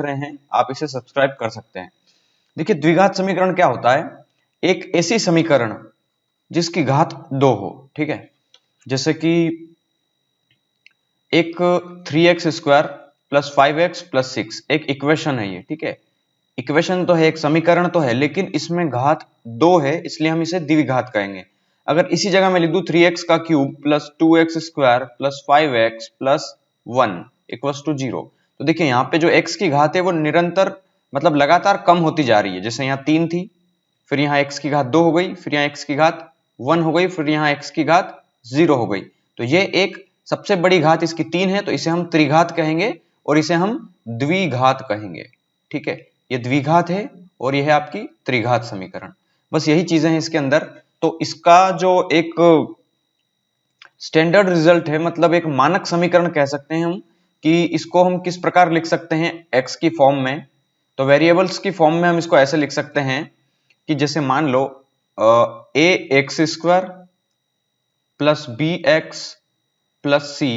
रहे हैं आप इसे सब्सक्राइब कर सकते हैं। देखिए द्विघात समीकरण क्या होता है, एक ऐसी समीकरण जिसकी घात 2 हो, ठीक है। जैसे कि एक 3x square plus 5x plus 6 एक इक्वेशन है ये, ठीक है। इक्वेशन तो है, एक समीकरण तो है, लेकिन इसमें घात 2 है, इसलिए हम इसे द्विघात कहेंगे। अगर इसी जगह मैं लिख दूं 3x का cube plus 2x square plus 5x plus 1 equals to 0, तो देखिए यहाँ पे जो x की घात है वो निरंतर मतलब लगातार कम होती जा रही है। जैसे यहाँ 3 थी, फिर यहाँ x की घात 2 हो गई, फिर यहाँ x की घात 1 हो गई, फिर यहाँ x की घात 0 हो गई। तो ये एक सबसे बड़ी घात इसकी 3 है, तो इसे हम त्रिघात कहेंगे और इसे हम द्विघात कहेंगे, ठीक है। ये द्विघात है और यह है आपकी त्रिघात समीकरण। बस यही चीजें हैं इसके अंदर। तो इसका जो एक स्टैंडर्ड रिजल्ट है, मतलब एक मानक समीकरण कह सकते हैं हम, कि इसको हम किस प्रकार लिख सकते हैं x की फॉर्म में। तो वेरिएबल्स की फॉर्म में हम इसको ऐसे लिख सकते हैं कि जैसे मान लो a X square plus B x plus C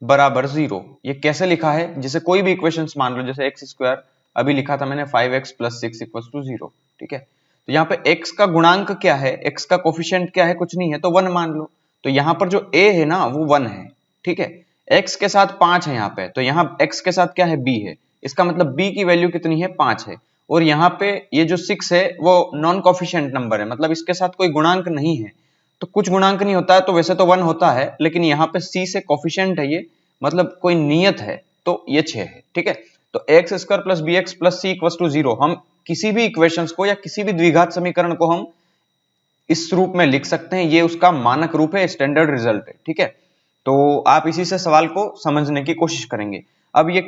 बराबर 0। ये कैसे लिखा है, जैसे कोई भी इक्वेशंस मान लो, जैसे एक्स स्क्वायर अभी लिखा था मैंने 5x प्लस 6 इक्वल टू 0, ठीक है। तो यहाँ पे x का गुणांक क्या है, x का कोफिशिएंट क्या है, कुछ नहीं है, तो 1 मान लो। तो यहाँ पर जो a है ना वो 1 है, ठीक है। x के साथ 5 है यहाँ पे, तो यहाँ x के साथ क्या है, b है। इसका मतलब b की वैल्यू कितनी है, 5 है। और यहाँ पे ये जो 6 है वो नॉन कोफिशिएंट नंबर है, मतलब इसके साथ कोई गुणांक नहीं है। तो कुछ गुणांक नहीं होता है तो वैसे तो 1 होता है, लेकिन यहाँ पे c से कोफिशिएंट है ये, मतलब कोई नियत है, तो ये 6 है, ठीक है। तो x square plus B x plus c equal to 0, हम किसी भी इक्वेशंस को या किसी भी द्विघात समीकरण को हम इस रूप में लिख सकते हैं। ये उसका मानक रूप है, स्टैंडर्ड रिजल्ट है, ठीक है। तो आप इसी से सवाल को समझने की कोशिश करेंगे। अब ये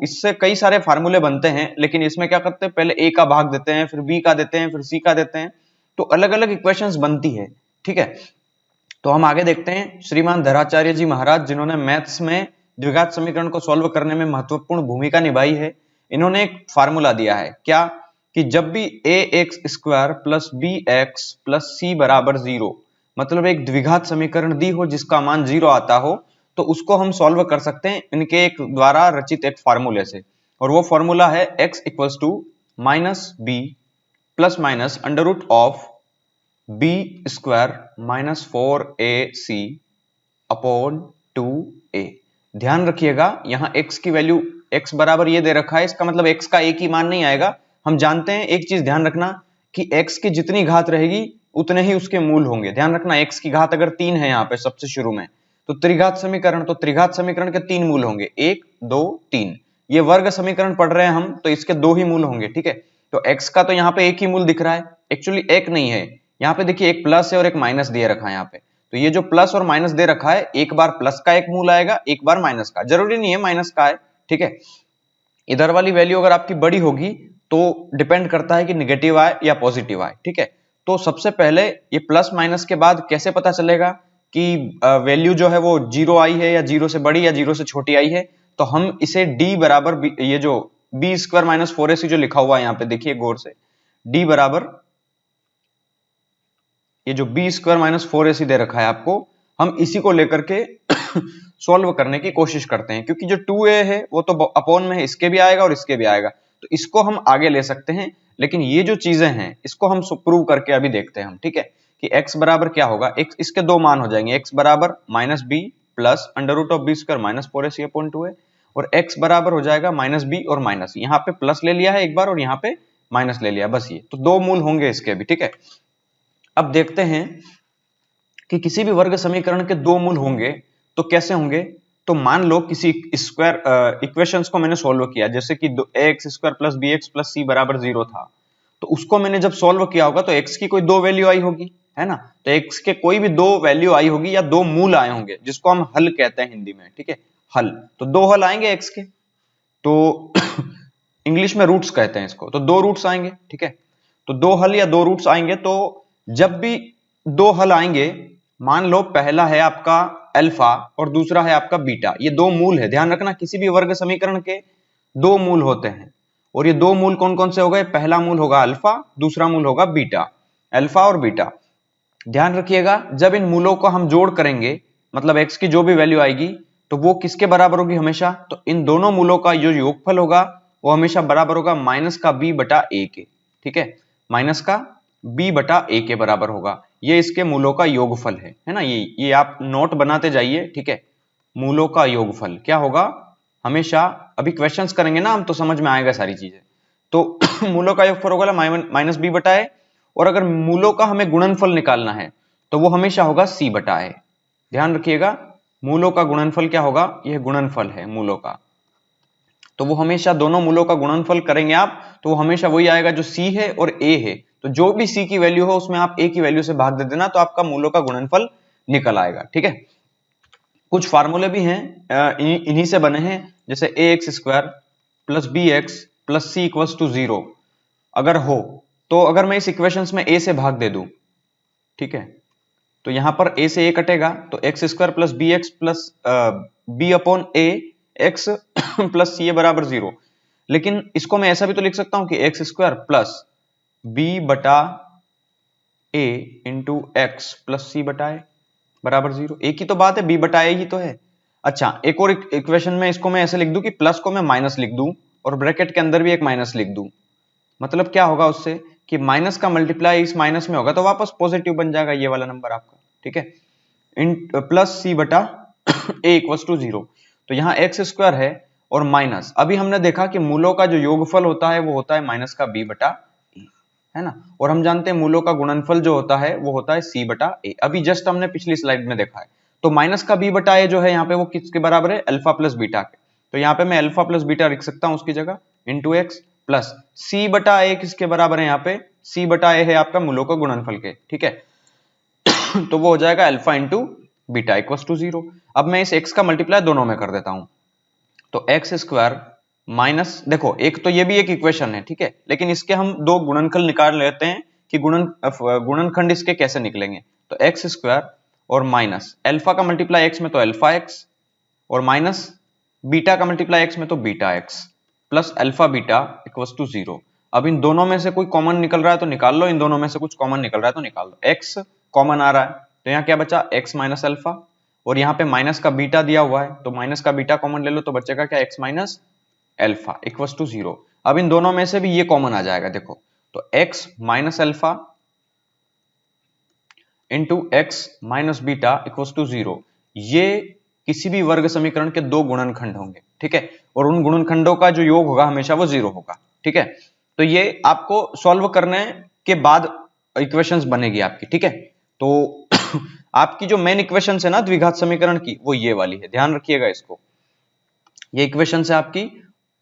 इससे कई सारे फार्मूले बनते हैं, लेकिन इसमें क्या करते हैं, पहले ए का भाग देते हैं, फिर बी का देते हैं, फिर सी का देते हैं, तो अलग अलग इक्वेशंस बनती है, ठीक है। तो हम आगे देखते हैं श्रीमान धराचार्य जी महाराज, जिन्होंने मैथ्स में द्विघात समीकरण को सॉल्व करने में महत्वपूर्ण भूमिका निभाई है। इन्होंने एक फार्मूला दिया है क्या, कि जब भी A X square plus B x plus C बराबर 0, मतलब एक द्विघात समीकरण दी हो जिसका मान 0 आता हो, तो उसको हम सॉल्व कर सकते हैं इनके एक द्वारा रचित एक फार्मूले से। और वो फॉर्मूला है x equals to minus b plus minus under root of b square minus 4ac upon 2a। ध्यान रखिएगा यहाँ x की वैल्यू x बराबर ये दे रखा है, इसका मतलब x का एक ही मान नहीं आएगा। हम जानते हैं, एक चीज ध्यान रखना कि x की जितनी घात रहेगी उतने ही उसके मूल होंगे। ध्यान रखना x की घात अगर 3 है यहाँ पे सबसे शुरू में, तो त्रिघात समीकरण, तो त्रिघात समीकरण के 3 मूल होंगे, 1 2 3। ये वर्ग समीकरण पढ़ रहे हैं हम, तो इसके 2 ही मूल होंगे, ठीक है। तो x का तो यहाँ पे एक ही मूल दिख रहा है, एक्चुअली एक नहीं है। यहाँ पे देखिए एक प्लस है और एक माइनस दिए रखा है यहाँ पे, तो ये जो प्लस और माइनस दे रखा है, एक बार प्लस का एक मूल आएगा, एक बार माइनस का, जरूरी नहीं है माइनस का है, ठीक है। इधर वाली वैल्यू अगर आपकी बड़ी होगी तो डिपेंड करता है कि निगेटिव आए या पॉजिटिव आए, ठीक है। तो सबसे पहले ये प्लस माइनस के बाद कैसे पता चलेगा कि वैल्यू जो है वो 0 आई है या 0 से बड़ी या 0 से छोटी आई है। तो हम इसे d बराबर ये जो बी स्क्वायर माइनस 4ac जो लिखा हुआ है यहाँ पे देखिए गौर से, d बराबर ये जो बी स्क्वायर माइनस 4ac दे रखा है आपको, हम इसी को लेकर के सॉल्व करने की कोशिश करते हैं, क्योंकि जो 2a है वो तो अपॉन में है, इसके भी आएगा और इसके भी आएगा, तो इसको हम आगे ले सकते हैं। लेकिन ये जो चीजें हैं इसको हम प्रूव करके अभी देखते हैं हम, ठीक है। कि x बराबर क्या होगा, x इसके 2 मान हो जाएंगे, x बराबर minus b plus under root of b square minus 4ac upon 2a, और x बराबर हो जाएगा माइनस बी और माइनस, यहाँ पे प्लस ले लिया है एक बार और यहाँ पे माइनस ले लिया, बस ये तो 2 मूल होंगे इसके भी, ठीक है। अब देखते हैं कि किसी भी वर्ग समीकरण के 2 मूल होंगे तो कैसे होंगे। तो मान लो किसी स्क्वायर इक्वेशंस को मैंने सॉल्व किया, जैसे कि X square plus B x plus C बराबर 0 था, तो उसको मैंने जब सॉल्व किया होगा तो x की कोई 2 वैल्यू आई होगी, है ना। तो x के कोई भी 2 वैल्यू आई होगी या 2 मूल आए होंगे, जिसको हम हल कहते हैं हिंदी में, ठीक है, हल। तो 2 हल आएंगे x के, तो इंग्लिश में रूट्स कहते हैं इसको, तो 2 रूट्स आएंगे, ठीक है। तो 2 हल या 2 रूट्स आएंगे, तो जब भी 2 हल आएंगे, मान लो पहला है आपका अल्फा और दूसरा है आपका बीटा, ये 2 मूल है। ध्यान रखना किसी भी वर्ग समीकरण के 2 मूल होते हैं, और ये 2 मूल कौन कौन से हो गए, पहला मूल होगा अल्फा, दूसरा मूल होगा बीटा, अल्फा और बीटा। ध्यान रखिएगा जब इन मूलों को हम जोड़ करेंगे, मतलब x की जो भी वैल्यू आएगी, तो वो किसके बराबर होगी हमेशा, तो इन दोनों मूलों का जो योगफल होगा वो हमेशा बराबर होगा माइनस का b बटा a के, ठीक है, माइनस का b बटा a के बराबर होगा। ये इसके मूलों का योगफल है ना, ये आप नोट बनाते जाइए, ठीक है। मूलों का योगफल क्या होगा हमेशा, अभी क्वेश्चंस करेंगे ना हम तो समझ में आएगा सारी चीजें। तो मूलों का योगफल होगा माइनस b बटा a, और अगर मूलों का हमें गुणनफल निकालना है तो वो हमेशा होगा c बटा a। ध्यान रखिएगा, मूलों का गुणनफल क्या होगा, यह गुणनफल है मूलों का, तो वो हमेशा दोनों मूलों का गुणनफल करेंगे आप तो वो हमेशा वही आएगा जो c है और a है। तो जो भी c की वैल्यू हो उसमें आप a की वैल्यू से भाग दे देना, तो आपका मूलों का गुणनफल निकल आएगा, ठीक है। कुछ फार्मूले भी हैं इन्हीं से बने हैं, जैसे ax square plus B x plus c equals to 0 अगर हो, तो अगर मैं इस इक्वेशंस में a से भाग दे दूं, ठीक है, तो यहां पर a से a कटेगा, तो x square plus B x plus B upon A X plus C बराबर 0। लेकिन इसको मैं ऐसा भी तो लिख सकता हूं कि एक्स स्क्वायर प्लस बी बटा ए इंटू एक्स प्लस सी बटा ए बराबर 0। एक ही तो बात है, b बटा ए ही तो है। अच्छा, एक और इक्वेशन में इसको मैं ऐसे लिख दूं कि प्लस को मैं माइनस लिख दूं और ब्रैकेट के अंदर भी एक माइनस लिख दूं, मतलब क्या होगा उससे कि माइनस का मल्टीप्लाई इस माइनस में होगा तो वापस पॉजिटिव बन जाएगा ये वाला नंबर आपका, ठीक है। इन प्लस सी बटा ए इक्वल टू 0, तो यहाँ एक्स स्क्वायर है और माइनस, अभी हमने देखा कि मूलों का जो योगफल होता है वो होता है माइनस का b बटा ए, है ना, और हम जानते हैं मूलों का गुणनफल जो होता है वो होता है c बटा ए, अभी जस्ट हमने पिछली स्लाइड में देखा है। तो माइनस का b बटा ए जो है यहाँ पे वो किसके बराबर है, अल्फा प्लस बीटा के, तो यहाँ पे मैं अल्फा प्लस बीटा लिख सकता हूँ उसकी जगह इंटू एक्स प्लस c बटा ए किसके बराबर है, यहाँ पे c बटा ए है आपका मूलों का गुणनफल के, ठीक है। तो वो हो जाएगा alpha into beta equal to 0। अब मैं इस x का मल्टीप्लाई दोनों में कर देता हूं, तो एक्स स्क्वायर माइनस, देखो एक तो ये भी एक इक्वेशन है, ठीक है, लेकिन इसके हम दो गुणनखंड निकाल लेते हैं कि गुणनखंड इसके कैसे निकलेंगे। तो एक्स स्क्वायर और माइनस अल्फा का मल्टीप्लाई x में तो अल्फा x, और माइनस बीटा का मल्टीप्लाई x में तो beta x plus alpha beta equal to 0। अब इन दोनों में से कोई कॉमन निकल रहा है तो निकाल लो, इन दोनों में से कुछ कॉमन निकल रहा है तो निकाल लो। x कॉमन आ रहा है तो यहाँ क्या बचा, x माइनस अल्फा, और यहाँ पे माइनस का बीटा दिया हुआ है तो माइनस का बीटा कॉमन ले लो तो बचेगा क्या, x minus alpha equal to 0। अब इन दोनों में से भी ये कॉमन आ जाएगा, देखो, तो x minus alpha into x minus beta equal to 0, ये किसी भी वर्ग समीकरण के दो गुणनखंड होंगे, ठीक है, और उन गुणनखंडों का जो योग होगा हमेशा वो 0 होगा, ठीक है। तो ये आपको सॉल्व करने के बाद इक्वेशंस बनेगी आपकी, ठीक है। तो आपकी जो मेन इक्वेशन है ना द्विघात समीकरण की, वो ये वाली है, ध्यान रखिएगा इसको। ये इक्वेशन है आपकी,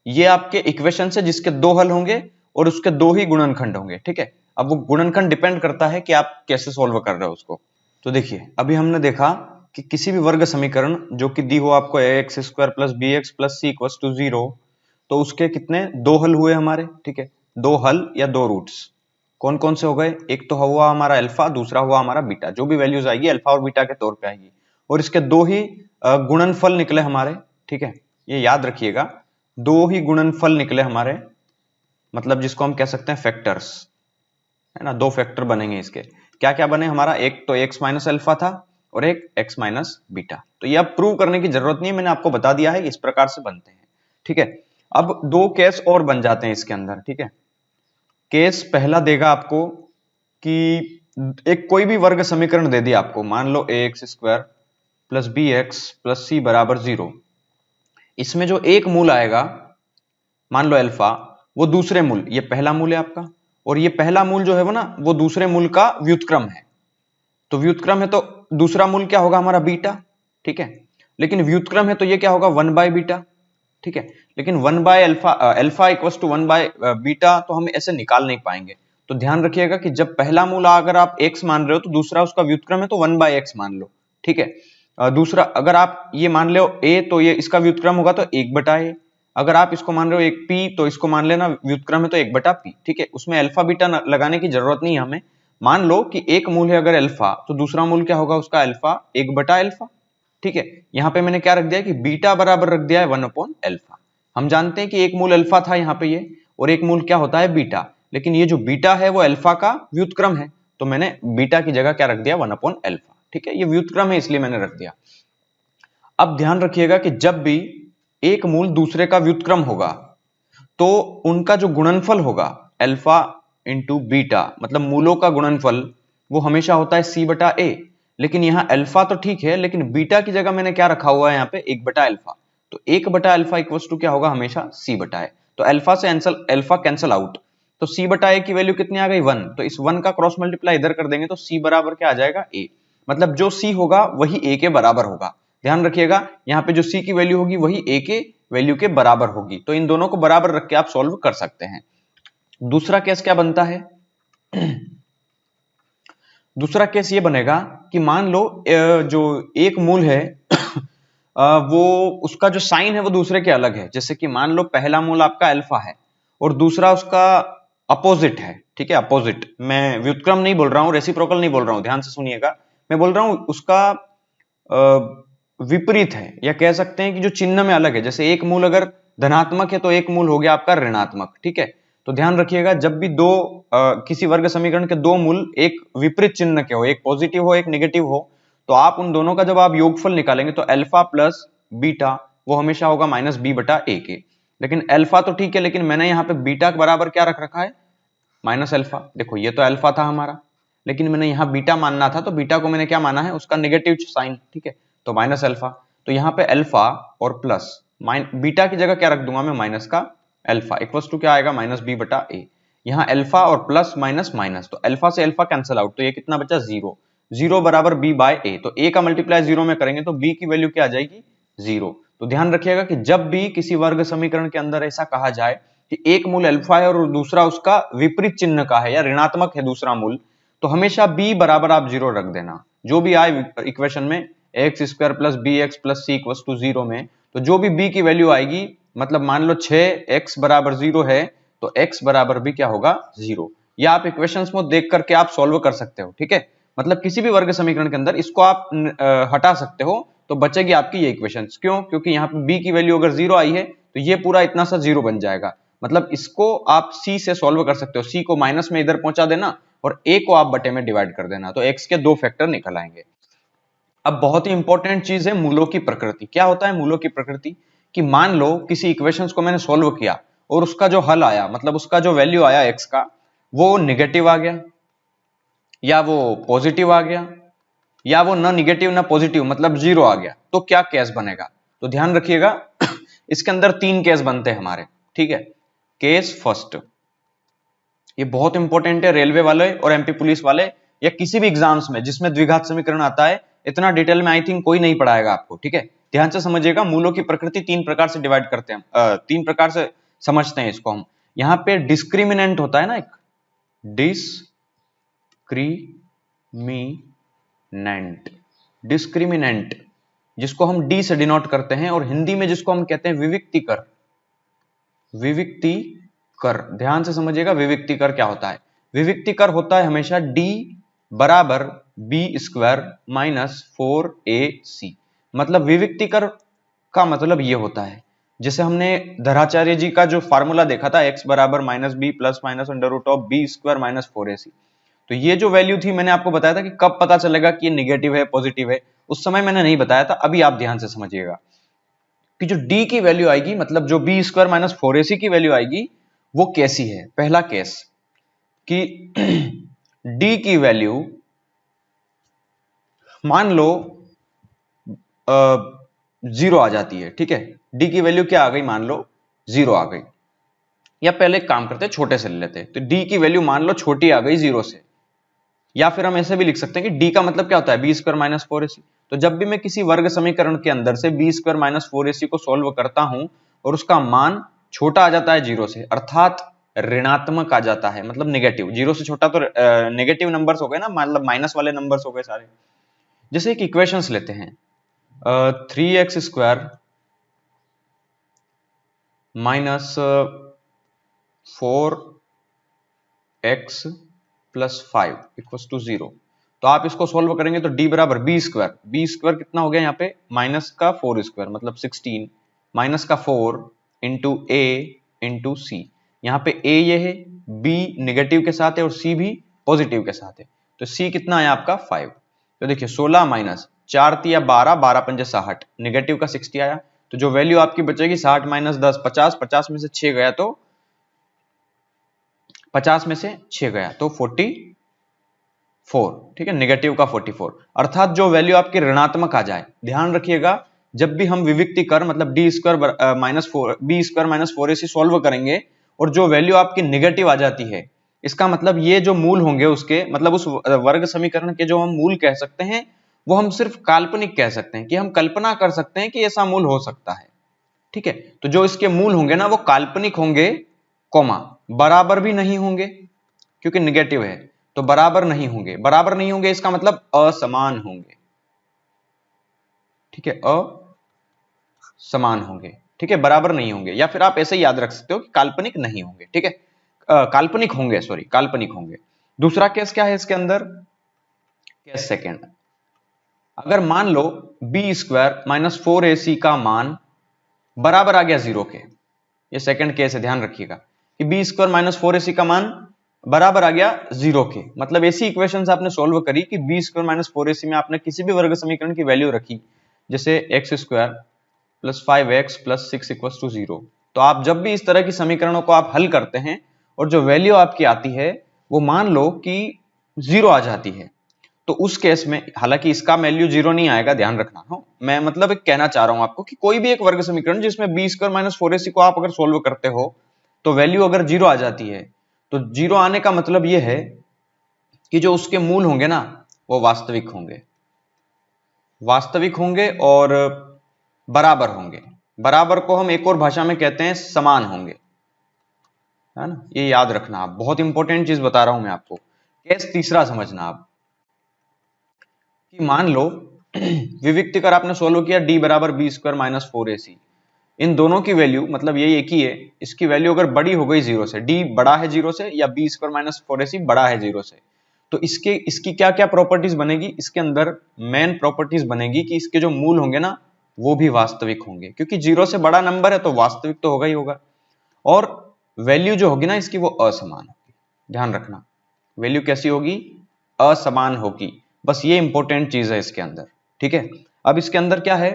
ये आपके इक्वेशन है जिसके दो हल होंगे और उसके दो ही गुणनखंड होंगे, ठीक है। अब वो गुणनखंड डिपेंड करता है कि आप कैसे सॉल्व कर रहे हो उसको। तो देखिए अभी हमने देखा कि किसी भी वर्ग समीकरण जो कि दी हो आपको x square plus B x plus c equal to 0, तो उसके कितने दो हल हुए हमारे, ठीक है, दो हल या दो रूट्स कौन कौन से हो गए, एक तो हुआ हमारा अल्फा, दूसरा हुआ हमारा बीटा, जो भी वैल्यूज आएगी अल्फा और बीटा के तौर पे आएगी, और इसके दो ही गुणनफल निकले हमारे, ठीक है, ये याद रखिएगा, दो ही गुणनफल निकले हमारे, मतलब जिसको हम कह सकते हैं फैक्टर्स, है ना, दो फैक्टर बनेंगे इसके। क्या क्या बने हमारा, एक तो एक्स माइनस अल्फा था और एक एक्स माइनस बीटा। तो ये अब प्रूव करने की जरूरत नहीं है, मैंने आपको बता दिया है इस प्रकार से बनते हैं, ठीक है। अब दो केस और बन जाते हैं इसके अंदर, ठीक है। केस पहला देगा आपको कि एक कोई भी वर्ग समीकरण दे दिया आपको, मान लो A X square plus B x plus C बराबर 0, इसमें जो एक मूल आएगा मान लो अल्फा, वो दूसरे मूल, ये पहला मूल है आपका, और ये पहला मूल जो है वो ना वो दूसरे मूल का व्युत्क्रम है, तो व्युत्क्रम है तो दूसरा मूल क्या होगा हमारा बीटा, ठीक है, लेकिन व्युत्क्रम है तो ये क्या होगा 1 बाय बीटा, ठीक है, लेकिन 1 by alpha, alpha equals to 1 by beta तो हम ऐसे निकाल नहीं पाएंगे। तो ध्यान रखिएगा कि जब पहला मूल अगर आप x मान रहे हो तो दूसरा उसका व्युत्क्रम है तो 1 बाय x मान लो, ठीक है। दूसरा अगर आप ये मान लो a तो ये इसका व्युत्क्रम होगा तो 1 बटा a, अगर आप इसको मान रहे हो एक p तो इसको मान लेना व्युत्क्रम है तो 1 बटा p, ठीक है, उसमें अल्फा बीटा लगाने की जरूरत नहीं है हमें। मान लो कि एक मूल है अगर अल्फा तो दूसरा मूल क्या होगा उसका अल्फा 1 बटा अल्फा, ठीक है। यहाँ पे मैंने क्या रख दिया कि बीटा बराबर रख दिया है 1 अपॉन अल्फा। हम जानते हैं कि एक मूल अल्फा था यहाँ पे ये, और एक मूल क्या होता है बीटा, लेकिन ये जो बीटा है वो अल्फा का व्युत्क्रम है, तो मैंने बीटा की जगह क्या रख दिया 1 अपॉन अल्फा, ठीक है, ये व्युत्क्रम है इसलिए मैंने रख दिया। अब ध्यान रखिएगा कि जब भी एक मूल दूसरे का व्युत्क्रम होगा तो उनका जो गुणनफल होगा अल्फा इंटू बीटा, मतलब मूलों का गुणनफल, वो हमेशा होता है सी बटा ए। लेकिन यहाँ अल्फा तो ठीक है, लेकिन बीटा की जगह मैंने क्या रखा हुआ है यहाँ पे, एक बटा अल्फा। तो एक बटा अल्फा इक्वल्स टू क्या होगा, हमेशा सी बटा ए। तो अल्फा से अल्फा कैंसल आउट, तो सी बटा ए की वैल्यू कितनी आ गई, 1। तो इस 1 का क्रॉस मल्टीप्लाई इधर कर देंगे तो सी बराबर क्या आ जाएगा, ए। मतलब जो सी होगा वही ए के बराबर होगा। ध्यान रखिएगा यहाँ पे जो सी की वैल्यू होगी वही ए के वैल्यू के बराबर होगी। तो इन दोनों को बराबर रख के आप सॉल्व कर सकते हैं। दूसरा केस क्या बनता है, दूसरा केस ये बनेगा कि मान लो जो एक मूल है वो उसका जो साइन है वो दूसरे के अलग है। जैसे कि मान लो पहला मूल आपका अल्फा है और दूसरा उसका अपोजिट है, ठीक है, अपोजिट। मैं व्युत्क्रम नहीं बोल रहा हूं, रेसिप्रोकल नहीं बोल रहा हूं, ध्यान से सुनिएगा। मैं बोल रहा हूं उसका विपरीत है, या कह सकते हैं कि जो चिन्ह में अलग है। जैसे एक मूल अगर धनात्मक है तो एक मूल हो गया आपका ऋणात्मक, ठीक है। तो ध्यान रखिएगा जब भी किसी वर्ग समीकरण के दो मूल एक विपरीत चिन्ह के हो, एक पॉजिटिव हो एक नेगेटिव हो, तो आप उन दोनों का जब आप योगफल निकालेंगे तो अल्फा प्लस बीटा वो हमेशा होगा माइनस बी बटा ए के। लेकिन अल्फा तो ठीक है, लेकिन मैंने यहाँ पे बीटा के बराबर क्या रख रखा है, माइनस अल्फा। देखो ये तो अल्फा था हमारा, लेकिन मैंने यहाँ बीटा मानना था, तो बीटा को मैंने क्या माना है, उसका नेगेटिव साइन, ठीक है, तो माइनस अल्फा। तो यहाँ पे अल्फा और प्लस बीटा की जगह क्या रख दूंगा मैं, माइनस का अल्फा, इक्वल्स टू क्या आएगा, माइनस बी बटा ए। यहाँ अल्फा और प्लस माइनस माइनस, तो अल्फा से अल्फा कैंसिल आउट, तो ये कितना बचा, जीरो। जीरो बराबर बी बाय ए, तो ए का मल्टीप्लाई जीरो में करेंगे तो बी की वैल्यू क्या आ जाएगी, जीरो। तो ध्यान रखिएगा कि जब भी किसी वर्ग समीकरण के अंदर ऐसा कहा जाए कि एक मूल अल्फा है और दूसरा उसका विपरीत चिन्ह का है या ऋणात्मक है दूसरा मूल, तो हमेशा b बराबर आप जीरो रख देना। जो भी आए इक्वेशन में x square plus B x plus c equals to zero में, तो जो भी b की वैल्यू आएगी, मतलब मान लो 6x बराबर जीरो है तो x बराबर भी क्या होगा, जीरो। या आप इक्वेशंस में देख करके आप सॉल्व कर सकते हो, ठीक है। मतलब किसी भी वर्ग समीकरण के अंदर इसको आप हटा सकते हो तो बचेगी आपकी ये इक्वेशंस। क्यों, क्योंकि यहाँ पे b की वैल्यू अगर जीरो आई है तो ये पूरा इतना सा जीरो बन जाएगा। मतलब इसको आप c से सॉल्व कर सकते हो, c को माइनस में इधर पहुंचा देना और a को आप बटे में डिवाइड कर देना, तो x के दो फैक्टर निकल आएंगे। अब बहुत ही इंपॉर्टेंट चीज है मूलों की प्रकृति। क्या होता है मूलों की प्रकृति, कि मान लो किसी इक्वेशंस को मैंने सॉल्व किया और उसका जो हल आया, मतलब उसका जो वैल्यू आया x का, वो निगेटिव आ गया या वो पॉजिटिव आ गया या वो ना निगेटिव ना पॉजिटिव, मतलब जीरो आ गया, तो क्या केस बनेगा। तो ध्यान रखिएगा इसके अंदर तीन केस बनते हैं हमारे, ठीक है। केस फर्स्ट, ये बहुत इंपॉर्टेंट है रेलवे वाले और एमपी पुलिस वाले या किसी भी एग्जाम्स में जिसमें द्विघात समीकरण आता है, इतना डिटेल में आई थिंक कोई नहीं पढ़ाएगा आपको, ठीक है। ध्यान से समझिएगा, मूलों की प्रकृति तीन प्रकार से डिवाइड करते हैं, तीन प्रकार से समझते हैं इसको हम। यहाँ पे डिस्क्रिमिनेंट होता है ना, एक डिस्क्रिमिनेंट जिसको हम डी से डिनोट करते हैं, और हिंदी में जिसको हम कहते हैं विविक्तिकर। विविक्तिकर, ध्यान से समझिएगा विविक्तिकर क्या होता है। विविक्तिकर होता है हमेशा d बराबर बी स्क्वायर माइनस 4ac। मतलब विविक्तिकर का मतलब ये होता है, जैसे हमने धराचार्य जी का जो फार्मूला देखा था, x बराबर minus b plus minus under root of b square minus 4ac। तो ये जो वैल्यू थी मैंने आपको बताया था कि कब पता चलेगा कि ये निगेटिव है पॉजिटिव है, उस समय मैंने नहीं बताया था। अभी आप ध्यान से समझिएगा कि जो d की वैल्यू आएगी, मतलब जो बी स्क्वायर माइनस 4ac की वैल्यू आएगी, वो कैसी है। पहला केस कि d की वैल्यू मान लो जीरो आ जाती है, ठीक है। d की वैल्यू क्या आ गई, मान लो जीरो आ गई। या पहले एक काम करते, छोटे से ले लेते, तो d की वैल्यू मान लो छोटी आ गई जीरो से। या फिर हम ऐसे भी लिख सकते हैं कि d का मतलब क्या होता है, बी स्क्वायर माइनस 4ac। तो जब भी मैं किसी वर्ग समीकरण के अंदर से बी स्क्वायर माइनस 4ac को सॉल्व करता हूं और उसका मान छोटा आ जाता है जीरो से, अर्थात ऋणात्मक आ जाता है, मतलब नेगेटिव। जीरो से छोटा तो नेगेटिव नंबर्स हो गए ना, मतलब माइनस वाले नंबर्स हो गए सारे। जैसे एक इक्वेशंस लेते हैं, 3x square minus 4x plus 5 equals to 0। तो आप इसको सोल्व करेंगे तो d बराबर बी स्क्वायर कितना हो गया यहाँ पे, माइनस का 4 स्क्वायर मतलब 16 माइनस का 4 इंटू a इंटू सी। यहाँ पे a ये है, b निगेटिव के साथ है और c भी पॉजिटिव के साथ है, तो c कितना है आपका 5। तो देखिए 16 माइनस 4 या 12, 12 पंजे 60, निगेटिव का 60 आया, तो जो वैल्यू आपकी बचेगी 60 माइनस 10 50, 50 में से 6 गया तो 50 में से 6 गया तो 44, ठीक है, निगेटिव का 44। अर्थात जो वैल्यू आपकी ऋणात्मक आ जाए, ध्यान रखिएगा जब भी हम विविक्ति कर मतलब D square minus 4 b square minus 4ac solve करेंगे और जो वैल्यू आपकी निगेटिव आ जाती है, इसका मतलब ये जो मूल होंगे उसके मतलब उस वर्ग समीकरण के जो हम मूल कह सकते हैं वो हम सिर्फ काल्पनिक कह सकते हैं, कि हम कल्पना कर सकते हैं कि ऐसा मूल हो सकता है, ठीक है। तो जो इसके मूल होंगे ना वो काल्पनिक होंगे, कॉमा बराबर भी नहीं होंगे क्योंकि निगेटिव है, तो बराबर नहीं होंगे, बराबर नहीं होंगे इसका मतलब असमान होंगे, ठीक है, असमान होंगे, ठीक है, बराबर नहीं होंगे, या फिर आप ऐसे याद रख सकते हो कि काल्पनिक नहीं होंगे, ठीक है, काल्पनिक होंगे, सॉरी काल्पनिक होंगे। दूसरा केस क्या है इसके अंदर, केस सेकेंड, अगर मान लो बी स्क्वायर माइनस 4ac का मान बराबर आ गया 0 के, ये सेकंड केस है, ध्यान रखिएगा कि बी स्क्वायर माइनस 4ac का मान बराबर आ गया 0 के, मतलब ऐसी इक्वेशंस आपने सॉल्व करी कि बी स्क्वायर माइनस 4ac में आपने किसी भी वर्ग समीकरण की वैल्यू रखी, जैसे x square plus 5x plus 6 equals to 0, तो आप जब भी इस तरह की समीकरणों को आप हल करते हैं और जो वैल्यू आपकी आती है वो मान लो कि 0 आ जाती है, तो उस केस में, हालांकि इसका वैल्यू 0 नहीं आएगा, ध्यान रखना हो, मैं मतलब एक कहना चाह रहा हूं आपको कि कोई भी एक वर्ग समीकरण जिसमें बी स्क्वायर माइनस 4ac को आप अगर सोल्व करते हो तो वैल्यू अगर 0 आ जाती है, तो 0 आने का मतलब यह है कि जो उसके मूल होंगे ना वो वास्तविक होंगे, वास्तविक होंगे और बराबर होंगे। बराबर को हम एक और भाषा में कहते हैं समान होंगे, है ना, ये याद रखना आप, बहुत इंपॉर्टेंट चीज बता रहा हूं मैं आपको। केस तीसरा समझना आप, कि मान लो विविक्ति कर आपने सोल्व किया d बराबर बी स्क्वायर माइनस 4ac, इन दोनों की वैल्यू मतलब यही एक ही है, इसकी वैल्यू अगर बड़ी हो गई 0 से, d बड़ा है 0 से या बी स्क्वायर माइनस 4ac बड़ा है 0 से, तो इसकी क्या क्या प्रॉपर्टीज बनेगी, इसके अंदर मेन प्रॉपर्टीज बनेगी कि इसके जो मूल होंगे ना वो भी वास्तविक होंगे, क्योंकि 0 से बड़ा नंबर है तो वास्तविक तो होगा ही होगा, और वैल्यू जो होगी ना इसकी वो असमान होगी, ध्यान रखना वैल्यू कैसी होगी, असमान होगी, बस ये इंपॉर्टेंट चीज है इसके अंदर, ठीक है। अब इसके अंदर क्या है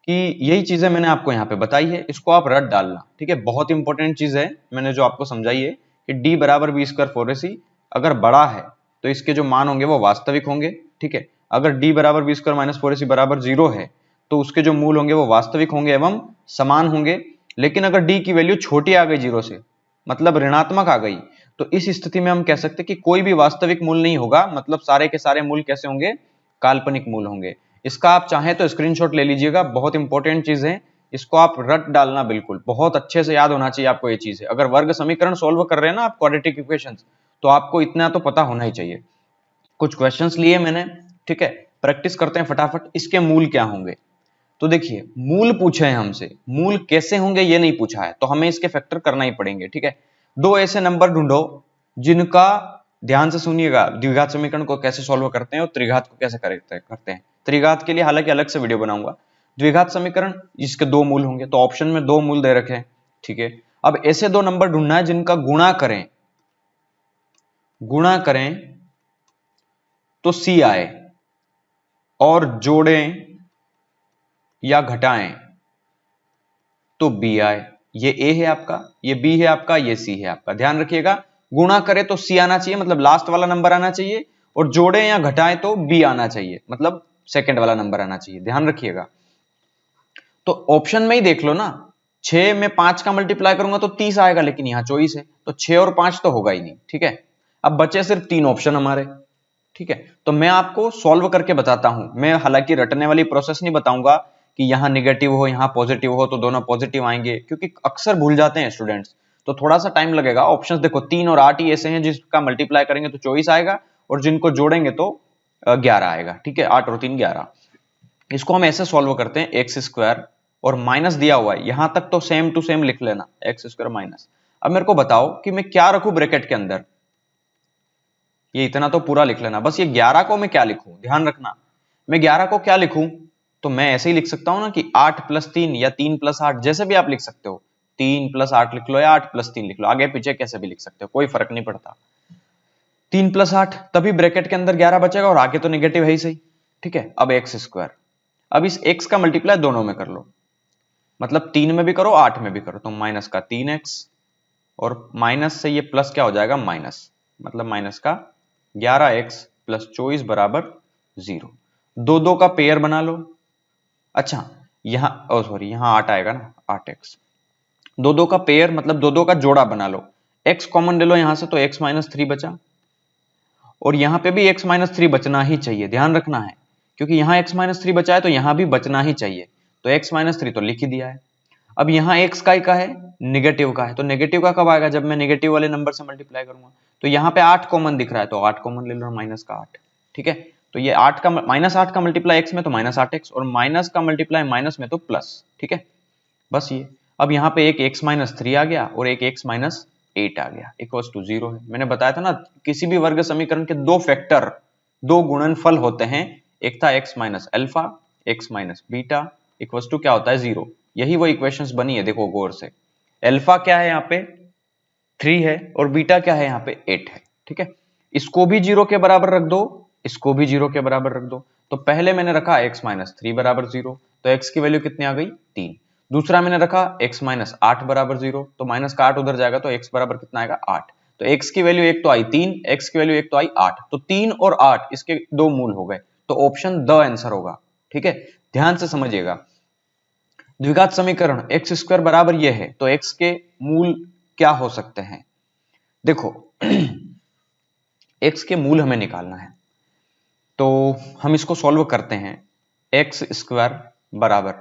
कि यही चीजें मैंने आपको यहाँ पे बताई है, इसको आप रट डालना, ठीक है, बहुत इंपॉर्टेंट चीज है मैंने जो आपको समझाई है कि d बराबर बी स्क्वायर 4ac अगर बड़ा है तो इसके जो मान होंगे वो वास्तविक होंगे, ठीक है, अगर d बराबर बी स्क्वायर माइनस 4ac बराबर 0 है तो उसके जो मूल होंगे वो वास्तविक होंगे एवं समान होंगे, लेकिन अगर d की वैल्यू छोटी आ गई 0 से, मतलब ऋणात्मक आ गई, तो इस स्थिति में हम कह सकते हैं कि कोई भी वास्तविक मूल नहीं होगा, मतलब सारे के सारे मूल कैसे होंगे, काल्पनिक मूल होंगे। इसका आप चाहें तो स्क्रीनशॉट ले लीजिएगा, बहुत इंपॉर्टेंट चीज है, इसको आप रट डालना, बिल्कुल बहुत अच्छे से याद होना चाहिए आपको ये चीज है। अगर वर्ग समीकरण सोल्व कर रहे हैं ना आप क्वाड्रेटिक इक्वेशंस, तो आपको इतना तो पता होना ही चाहिए। कुछ क्वेश्चंस लिए मैंने, ठीक है, प्रैक्टिस करते हैं फटाफट। इसके मूल क्या होंगे, तो देखिए मूल पूछे हैं हमसे, मूल कैसे होंगे ये नहीं पूछा है, तो हमें इसके फैक्टर करना ही पड़ेंगे, ठीक है। दो ऐसे नंबर ढूंढो जिनका, ध्यान से सुनिएगा, द्विघात समीकरण को कैसे सॉल्व करते हैं और त्रिघात को कैसे करते हैं। त्रिघात के लिए हालांकि अलग से वीडियो बनाऊंगा। द्विघात समीकरण जिसके दो मूल होंगे, तो ऑप्शन में दो मूल दे रखे हैं, ठीक है। अब ऐसे दो नंबर ढूंढना है जिनका गुणा करें तो सी आए और जोड़ें या घटाएं तो बी आए। ये ए है आपका, ये बी है आपका, ये सी है आपका। ध्यान रखिएगा, गुणा करें तो सी आना चाहिए, मतलब लास्ट वाला नंबर आना चाहिए, और जोड़ें या घटाएं तो बी आना चाहिए, मतलब सेकंड वाला नंबर आना चाहिए। ध्यान रखिएगा, तो ऑप्शन में ही देख लो ना, 6 में 5 का मल्टीप्लाई करूंगा तो 30 आएगा, लेकिन यहां 24 है, तो 6 और 5 तो होगा ही नहीं, ठीक है। अब बचे सिर्फ 3 ऑप्शन हमारे, ठीक है। तो मैं आपको सॉल्व करके बताता हूं, मैं हालांकि रटने वाली प्रोसेस नहीं बताऊंगा कि यहां निगेटिव हो यहां पॉजिटिव हो तो दोनों पॉजिटिव आएंगे, क्योंकि अक्सर भूल जाते हैं स्टूडेंट्स, तो थोड़ा सा टाइम लगेगा। ऑप्शंस देखो 3 और 8 ही ऐसे हैं जिसका मल्टीप्लाई करेंगे तो 24 आएगा, और जिनको जोड़ेंगे तो 11 आएगा, ठीक है, 8 और 3 11। इसको हम ऐसे सॉल्व करते हैं, एक्स स्क्वायर और माइनस दिया हुआ है, यहां तक तो सेम टू सेम लिख लेना, एक्स स्क्वायर माइनस। अब मेरे को बताओ कि मैं क्या रखूं ब्रैकेट के अंदर, ये इतना तो पूरा लिख लेना, बस ये 11 को मैं क्या लिखूं, ध्यान रखना, मैं 11 को क्या लिखूं, तो मैं ऐसे ही लिख सकता हूं ना कि 8 प्लस 3 या 3 प्लस 8, जैसे भी आप लिख सकते हो, 3 प्लस 8 लिख लो या 8 प्लस 3 लिख लो, आगे पीछे कैसे भी लिख सकते हो, कोई फर्क नहीं पड़ता। 3 प्लस 8 तभी ब्रैकेट के अंदर 11 बचेगा, और आगे तो निगेटिव है ही सही, ठीक है। अब एक्स स्क्वायर, अब इस एक्स का मल्टीप्लाई दोनों में कर लो, मतलब 3 में भी करो 8 में भी करो, तो माइनस का 3x और माइनस से ये प्लस क्या हो जाएगा माइनस, मतलब माइनस का 11x प्लस 24 बराबर 0। दो दो का पेयर बना लो। अच्छा यहाँ सॉरी यहाँ 8 आएगा ना, 8x। दो दो का पेयर मतलब दो दो का जोड़ा बना लो, x कॉमन ले लो यहां से, तो x माइनस 3 बचा, और यहां पे भी x माइनस 3 बचना ही चाहिए, ध्यान रखना है, क्योंकि यहां x माइनस 3 बचा है तो यहां भी बचना ही चाहिए, तो x माइनस 3 तो लिख ही दिया है। अब यहाँ x का है, निगेटिव का है, तो नेगेटिव का कब आएगा, जब मैं नेगेटिव वाले नंबर से मल्टीप्लाई करूंगा। तो यहाँ पे 8 कॉमन दिख रहा है, तो 8 कॉमन ले लो, माइनस का 8, ठीक है। तो ये 8 का माइनस 8 का मल्टीप्लाई x में तो माइनस 8x, और माइनस का मल्टीप्लाई माइनस में तो प्लस, ठीक है। बस ये, अब यहाँ पे एक x माइनस 3 आ गया और एक x माइनस 8 आ गया, इक्वल्स टू 0 है। मैंने बताया था ना, किसी भी वर्ग समीकरण के दो फैक्टर, दो गुणनफल होते हैं, एक था x minus alpha, x minus beta, equals to क्या होता है 0। यही वो इक्वेशंस बनी है, देखो गौर से। अल्फा क्या है यहाँ पे 3 है, और बीटा क्या है यहाँ पे 8 है, ठीक है। इसको भी 0 के बराबर रख दो, इसको भी 0 के बराबर रख दो। तो पहले मैंने रखा x माइनस 3 बराबर 0, तो x की वैल्यू कितनी आ गई 3। दूसरा मैंने रखा x माइनस 8 बराबर 0, तो माइनस का 8 उधर जाएगा, तो x बराबर कितना आएगा 8। तो x की वैल्यू एक तो आई 3, x की वैल्यू एक तो आई 8, तो 3 और 8 इसके दो मूल हो गए, तो ऑप्शन द आंसर होगा, ठीक है। ध्यान से समझिएगा, द्विघात समीकरण एक्स स्क्वायर बराबर यह है, तो x के मूल क्या हो सकते हैं, देखो x के मूल हमें निकालना है, तो हम इसको सॉल्व करते हैं। एक्स स्क्वायर बराबर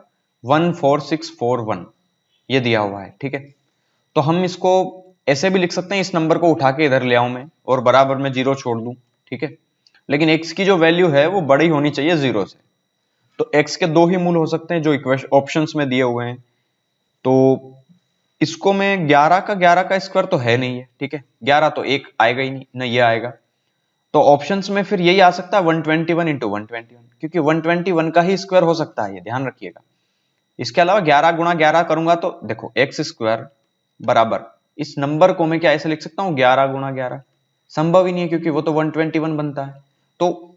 14641 ये दिया हुआ है, ठीक है। तो हम इसको ऐसे भी लिख सकते हैं, इस नंबर को उठा के इधर ले आऊं मैं और बराबर में 0 छोड़ दूं, ठीक है। लेकिन x की जो वैल्यू है वो बड़ी होनी चाहिए 0 से, तो x के दो ही मूल हो सकते हैं जो इक्वेशन ऑप्शंस में दिए हुए हैं। तो इसको मैं 11 का स्क्वायर तो है नहीं है, ठीक है, 11 तो एक आएगा ही नहीं ना, ये आएगा। तो ऑप्शंस में फिर यही आ सकता है 121 इंटू 121, क्योंकि 121 का ही स्क्वायर हो सकता है, ये ध्यान रखिएगा। इसके अलावा 11 गुणा 11 करूंगा तो देखो एक्स स्क्वायर बराबर, इस नंबर को मैं क्या ऐसे लिख सकता हूं 11 गुणा 11, संभव ही नहीं है क्योंकि वो तो 121 बनता है। तो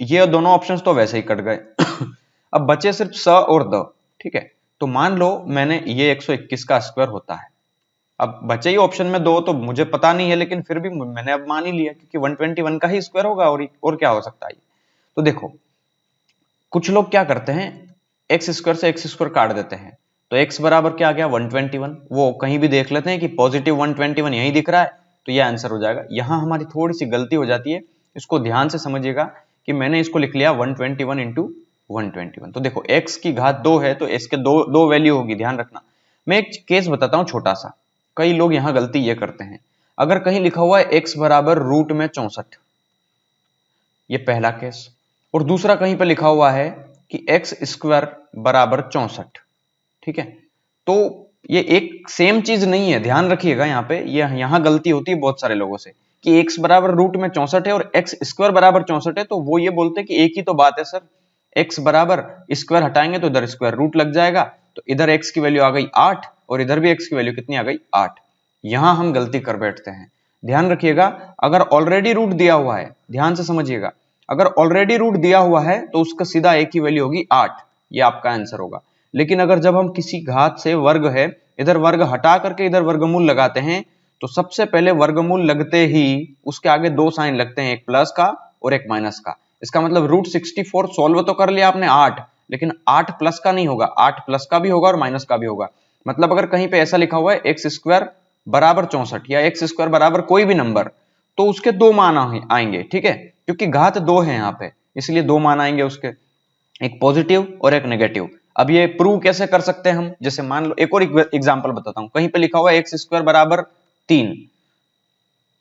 ये दोनों ऑप्शंस तो वैसे ही कट गए अब बचे सिर्फ स और द, ठीक है। तो मान लो मैंने ये 121 का स्क्वायर होता है, अब बचे ही ऑप्शन में दो, तो मुझे पता नहीं है, लेकिन फिर भी मैंने अब मान ही लिया क्योंकि 121 का ही स्क्वायर होगा, और क्या हो सकता है। तो देखो कुछ लोग क्या करते हैं, एक्स स्क्वायर से एक्स स्क्वायर काट देते हैं, तो एक्स बराबर क्या आ गया 121, वो कहीं भी देख लेते हैं कि पॉजिटिव 121 यही दिख रहा है, तो ये आंसर हो जाएगा। यहां हमारी थोड़ी सी गलती हो जाती है, इसको ध्यान से समझिएगा कि मैंने इसको लिख लिया 121 इंटू 121। तो देखो x की घात 2 है, तो इसके दो वैल्यू होगी, ध्यान रखना। मैं एक केस बताता हूं छोटा सा, कई लोग यहां गलती ये करते हैं, अगर कहीं लिखा हुआ है x बराबर रूट में 64, ये पहला केस, और दूसरा कहीं पे लिखा हुआ है कि एक्स स्क्वायर बराबर 64, ठीक है। तो ये एक सेम चीज नहीं है, ध्यान रखिएगा यहाँ पे, ये यहाँ गलती होती है बहुत सारे लोगों से कि x बराबर रूट में 64 है और एक्स स्क्वायर बराबर 64 है, तो वो ये बोलते हैं कि एक ही तो बात है सर, x बराबर स्क्वायर हटाएंगे तो इधर स्क्वायर रूट लग जाएगा, तो इधर x की वैल्यू आ गई 8 और इधर भी x की वैल्यू कितनी आ गई 8। यहां हम गलती कर बैठते हैं, ध्यान रखिएगा। अगर ऑलरेडी रूट दिया हुआ है, ध्यान से समझिएगा, अगर ऑलरेडी रूट दिया हुआ है तो उसका सीधा एक ही वैल्यू होगी 8, ये आपका आंसर होगा। लेकिन अगर जब हम किसी घात से वर्ग है, इधर वर्ग हटा करके इधर वर्गमूल लगाते हैं, तो सबसे पहले वर्गमूल लगते ही उसके आगे दो साइन लगते हैं, एक प्लस का और एक माइनस का। इसका मतलब रूट 64 सॉल्व तो कर लिया आपने 8, लेकिन 8 प्लस का नहीं होगा, 8 प्लस का भी होगा और माइनस का भी होगा। मतलब अगर कहीं पे ऐसा लिखा हुआ है एक्स स्क्वायर बराबर 64 या एक्स स्क्वायर बराबर कोई भी नंबर, तो उसके दो मान आएंगे, ठीक है, क्योंकि घात 2 है यहाँ पे, इसलिए दो मान आएंगे उसके, एक पॉजिटिव और एक नेगेटिव। अब ये प्रूव कैसे कर सकते हैं हम, जैसे मान लो एक और एग्जांपल बताता हूं, कहीं पे लिखा हुआ है एक्स स्क्वायर बराबर 3,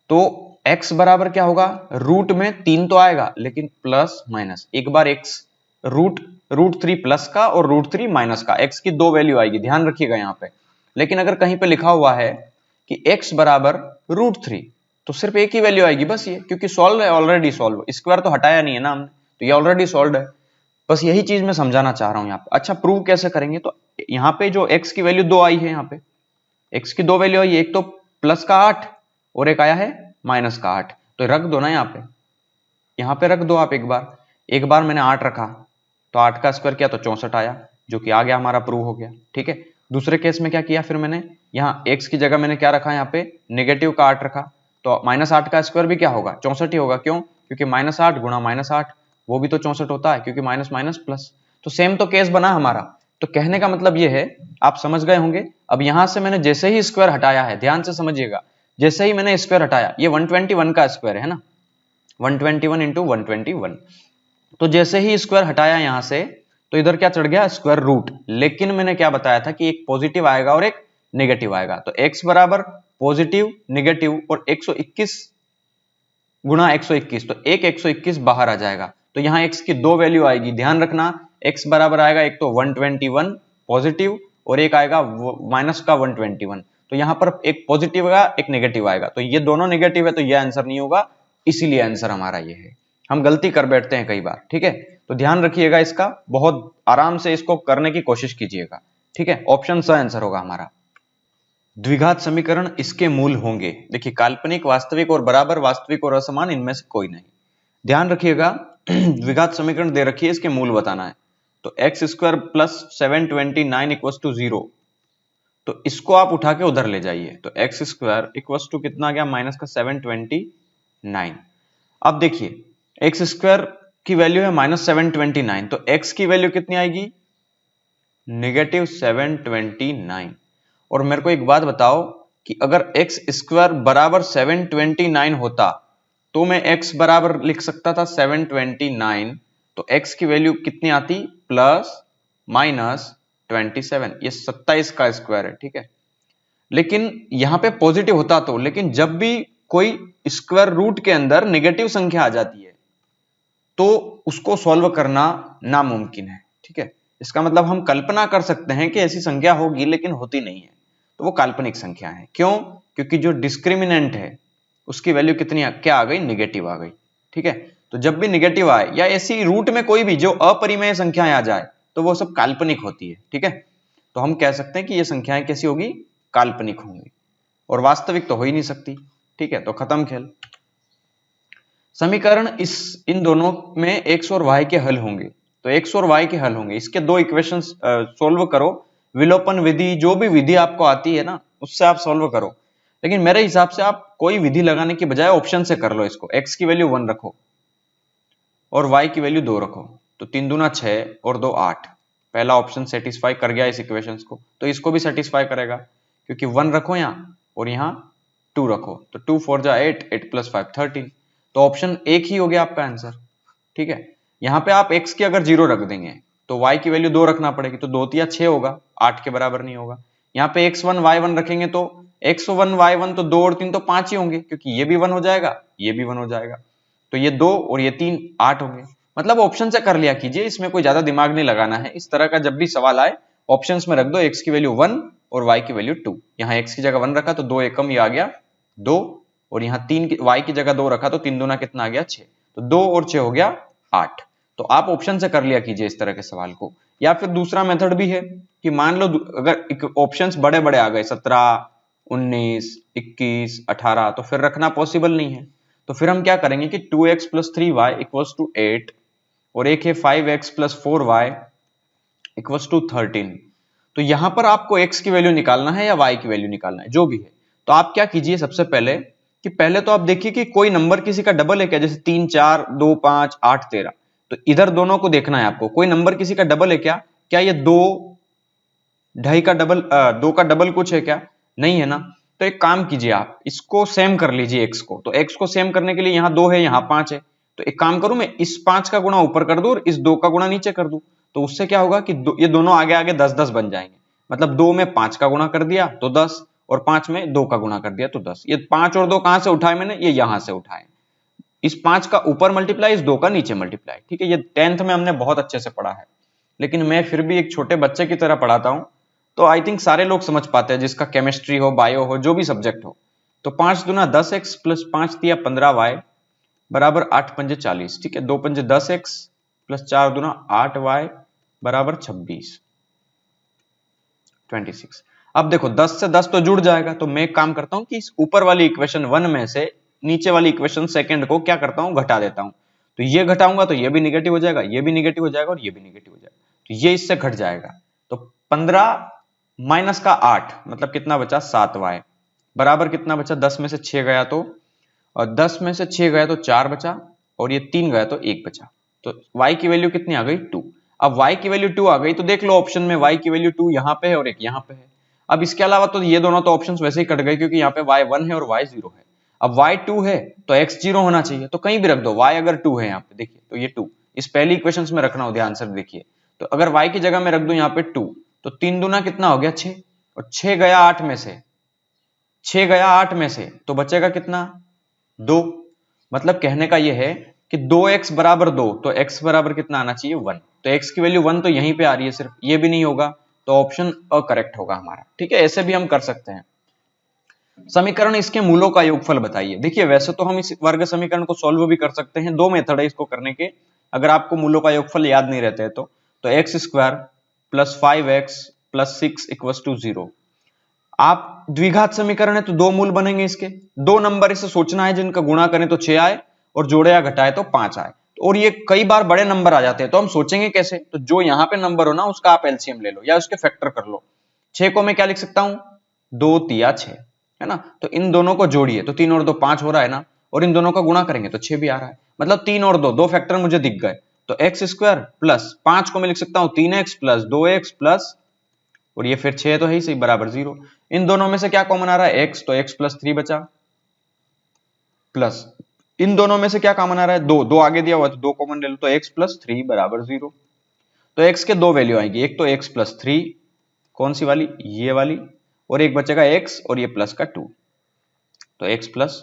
तो x बराबर क्या होगा, रूट में 3 तो आएगा लेकिन प्लस माइनस, एक बार x रूट 3 प्लस का और रूट 3 माइनस का, x की दो वैल्यू आएगी, ध्यान रखिएगा यहाँ पे। लेकिन अगर कहीं पे लिखा हुआ है कि x बराबर रूट 3, तो सिर्फ एक ही वैल्यू आएगी बस, ये क्योंकि सॉल्व है, ऑलरेडी सॉल्व, स्क्वायर तो हटाया नहीं है ना हमने, तो ये ऑलरेडी सॉल्व है। बस यही चीज मैं समझाना चाह रहा हूं यहाँ पे। अच्छा प्रूव कैसे करेंगे, तो यहाँ पे जो x की वैल्यू 2 आई है, यहाँ पे x की दो वैल्यू आई, एक तो प्लस का 8 और एक आया है माइनस का 8, तो रख दो ना यहाँ पे रख दो आप एक बार। एक बार मैंने 8 रखा तो 8 का स्क्वायर किया तो 64 आया, जो कि आ गया हमारा प्रूव हो गया। ठीक है, दूसरे केस में क्या किया फिर मैंने, यहाँ x की जगह मैंने क्या रखा, यहाँ पे नेगेटिव का 8 रखा, तो -8 का स्क्वायर भी क्या होगा, 64 ही होगा। क्यों? क्योंकि -8 गुणा -8 वो भी तो 64 होता है, क्योंकि माइनस माइनस प्लस। तो सेम तो केस बना हमारा। तो कहने का मतलब ये है, आप समझ गए होंगे। अब यहां से मैंने जैसे ही स्क्वायर हटाया है, ध्यान से समझिएगा, जैसे ही मैंने स्क्वायर हटाया, ये 121 का स्क्वायर है ना, 121 इंटू 121, तो जैसे ही स्क्वायर हटाया यहां से, तो इधर क्या चढ़ गया, स्क्वायर रूट। लेकिन मैंने क्या बताया था कि एक पॉजिटिव आएगा और एक नेगेटिव आएगा, तो x बराबर पॉजिटिव नेगेटिव और 121 गुणा 121, तो एक 121 बाहर आ जाएगा। तो यहाँ x की दो वैल्यू आएगी, ध्यान रखना, x बराबर आएगा एक तो 121 पॉजिटिव और एक आएगा माइनस का 121। तो यहाँ पर एक पॉजिटिव आएगा एक नेगेटिव आएगा, तो ये दोनों नेगेटिव है तो ये आंसर नहीं होगा, इसीलिए आंसर हमारा ये है। हम गलती कर बैठते हैं कई बार, ठीक है, तो ध्यान रखिएगा इसका, बहुत आराम से इसको करने की कोशिश कीजिएगा। ठीक है, ऑप्शन स आंसर होगा हमारा। द्विघात समीकरण इसके मूल होंगे। देखिए, काल्पनिक, वास्तविक और बराबर, वास्तविक और असमान, इनमें से कोई नहीं। ध्यान रखिएगा, द्विघात समीकरण दे रखी है, इसके मूल बताना है। तो x square plus 729 equals to 0, तो इसको आप उठा के उधर ले जाइए, तो एक्स स्क्वायर इक्वस टू कितना आ गया, माइनस का 729। अब देखिए, एक्स स्क्वायर की वैल्यू है -729, तो एक्स की वैल्यू कितनी आएगी, -729। और मेरे को एक बात बताओ कि अगर एक्स स्क्वायर बराबर 729 होता तो मैं x बराबर लिख सकता था 729, तो x की वैल्यू कितनी आती, प्लस माइनस 27, ये 27 का स्क्वायर है। ठीक है, लेकिन यहां पे पॉजिटिव होता तो, लेकिन जब भी कोई स्क्वायर रूट के अंदर नेगेटिव संख्या आ जाती है तो उसको सॉल्व करना नामुमकिन है। ठीक है, इसका मतलब हम कल्पना कर सकते हैं कि ऐसी संख्या होगी, लेकिन होती नहीं है, तो वो काल्पनिक संख्या है। क्यों? क्योंकि जो डिस्क्रिमिनेंट है उसकी वैल्यू कितनी क्या आ गई, निगेटिव आ गई। ठीक है, तो जब भी निगेटिव आए या ऐसी रूट में कोई भी जो अपरिमेय संख्याएं आ जाए तो वो सब काल्पनिक होती है। ठीक है, तो हम कह सकते हैं कि ये संख्याएं कैसी होगी, काल्पनिक होंगी, और वास्तविक तो हो ही नहीं सकती। ठीक है, तो खत्म खेल। समीकरण इन दोनों में x और y के हल होंगे, तो x और y के हल होंगे, इसके दो इक्वेशंस सोल्व करो, विलोपन विधि, जो भी विधि आपको आती है ना उससे आप सोल्व करो। लेकिन मेरे हिसाब से आप कोई विधि लगाने की बजाय ऑप्शन से कर लो इसको। x की वैल्यू 1 रखो और y की वैल्यू 2 रखो, तो 3 दूना 6 और 2 8। पहला ऑप्शन सेटिस्फाई कर गया इस इक्वेशंस को, तो इसको भी सेटिस्फाई करेगा, क्योंकि 1 रखो यहाँ और यहाँ 2 रखो, तो 2 4 जा 8, 8 + 5 13, तो ऑप्शन एक ही हो गया आपका आंसर। ठीक है, यहाँ पे आप x की अगर 0 रख देंगे तो y की वैल्यू 2 रखना पड़ेगी, तो 2 तिया 6 होगा, 8 के बराबर नहीं होगा। यहाँ पे x1 y1 रखेंगे तो x1 y1 तो 2 और 3 तो 5 ही होंगे, क्योंकि ये भी 1 हो जाएगा, ये भी 1 हो जाएगा, तो ये 2 और ये 3 8 होंगे। मतलब ऑप्शन से कर लिया कीजिए, इसमें कोई ज्यादा दिमाग नहीं लगाना है। इस तरह का जब भी सवाल आए ऑप्शंस में रख दो x की वैल्यू 1 और y की वैल्यू 2। यहाँ x की जगह 1 रखा तो 2 एकम ये आ गया 2, और यहाँ 3 y की जगह 2 रखा तो 3 दूना कितना आ गया 6, तो 2 और 6 हो गया 8। तो आप ऑप्शन से कर लिया कीजिए इस तरह के सवाल को। या फिर दूसरा मेथड भी है कि मान लो अगर ऑप्शंस बड़े बड़े आ गए 17 19 21 18, तो फिर रखना पॉसिबल नहीं है। तो फिर हम क्या करेंगे कि 2x + 3y = 8 और एक है 5x + 4y = 13। तो यहां पर आपको x की वैल्यू निकालना है या y की वैल्यू निकालना है, जो भी है। तो आप क्या कीजिए, सबसे पहले कि पहले तो आप देखिए कि कोई नंबर किसी का डबल है क्या, जैसे 3 4 2 5 8 13, तो इधर दोनों को देखना है आपको, कोई नंबर किसी का डबल है क्या, क्या ये 2 ढाई का डबल 2 का डबल कुछ है क्या, नहीं है ना। तो एक काम कीजिए, आप इसको सेम कर लीजिए x को, तो x को सेम करने के लिए यहाँ 2 है यहाँ 5 है, तो एक काम करूं मैं इस 5 का गुणा ऊपर कर दूं और इस 2 का गुणा नीचे कर दूं, तो उससे क्या होगा कि ये दोनों आगे आगे 10 10 बन जाएंगे। मतलब 2 में 5 का गुणा कर दिया तो 10, और 5 में 2 का गुणा कर दिया तो 10। ये 5 और 2 कहां से उठाए मैंने, ये यहां से उठाए, इस 5 का ऊपर मल्टीप्लाई, इस 2 का नीचे मल्टीप्लाई। ठीक है, ये 10th में हमने बहुत अच्छे से पढ़ा है, लेकिन मैं फिर भी एक छोटे बच्चे की तरह पढ़ाता हूं, तो आई थिंक सारे लोग समझ पाते हैं, जिसका केमिस्ट्री हो, बायो हो, जो भी सब्जेक्ट हो। तो 5 दूना 10x + 5 तिया 15y = 8 पंजे 40। ठीक है, 2 पंजे 10x + 4 दूना 8y = 26। अब देखो 10 से 10 तो जुड़ जाएगा, तो मैं एक काम करता हूं कि इस ऊपर वाली इक्वेशन 1 में से नीचे वाली इक्वेशन सेकंड को क्या करता हूं, घटा देता हूं। तो ये घटाऊंगा तो ये भी निगेटिव हो जाएगा, ये भी निगेटिव हो जाएगा और ये भी निगेटिव हो जाएगा, तो ये इससे घट जाएगा। तो 15 माइनस का 8 मतलब कितना बचा 7y बराबर कितना बचा 10 में से 6 गया तो, और 10 में से 6 गया तो 4 बचा, और ये 3 गया तो 1 बचा। तो y की वैल्यू कितनी आ गई 2। अब y की वैल्यू 2 आ गई तो देख लो ऑप्शन में y की वैल्यू 2 यहां पे है और एक यहां पे है। अब इसके अलावा तो ये दोनों तो ऑप्शंस वैसे ही कट गए क्योंकि यहाँ पे y 1 है और y 0 है। अब y 2 है तो x 0 होना चाहिए, तो कहीं भी रख दो, y अगर 2 है यहाँ पे देखिए तो ये 2 इस पहली इक्वेशन में रखना हो ध्यान से देखिए। तो अगर y की जगह में रख दो यहाँ पे 2 तो 3 दूना कितना हो गया 6, और 6 गया 8 में से, 6 गया 8 में से तो बचेगा कितना 2। मतलब कहने का ये है कि 2x बराबर 2 तो x बराबर कितना आना चाहिए 1। तो x की वैल्यू 1 तो यहीं पे आ रही है, सिर्फ ये भी नहीं होगा तो ऑप्शन अकरेक्ट होगा हमारा। ठीक है, ऐसे भी हम कर सकते हैं। समीकरण इसके मूलों का योगफल बताइए। देखिए वैसे तो हम इस वर्ग समीकरण को सॉल्व भी कर सकते हैं, दो मेथड है इसको करने के, अगर आपको मूलों का योगफल याद नहीं रहते हैं तो x square plus 5x plus 6 equals to 0। आप द्विघात समीकरण है तो दो मूल बनेंगे इसके, दो नंबर इसे सोचना है जिनका गुणा करें तो 6 आए और जोड़े या घटाए तो 5 आए, और ये कई बार बड़े नंबर आ जाते हैं तो हम सोचेंगे कैसे, तो जो यहां पे नंबर हो ना उसका आप एलसीएम ले लो या उसके फैक्टर कर लो। 6 को मैं क्या लिख सकता हूं 2 तिया 6 है ना, तो इन दोनों को जोड़िए तो 3 और 2 5 हो रहा है ना, और इन दोनों का गुणा करेंगे तो 6 भी आ रहा है, मतलब 3 और 2 दो फैक्टर मुझे दिख गए। तो एक्स स्क्वायर प्लस 5 को मैं लिख सकता हूं 3x प्लस 2x प्लस, और ये फिर 6 तो है ही सही बराबर 0। इन दोनों में से क्या कॉमन आ रहा है x, तो x प्लस 3 बचा, प्लस इन दोनों में से क्या कॉमन आ रहा है 2, 2 आगे दिया हुआ तो 2 कॉमन ले लो तो x प्लस 3 बराबर 0। तो x के दो वैल्यू आएगी, एक तो x प्लस 3 कौन सी वाली ये वाली, और एक बचेगा x और ये प्लस का 2, तो x प्लस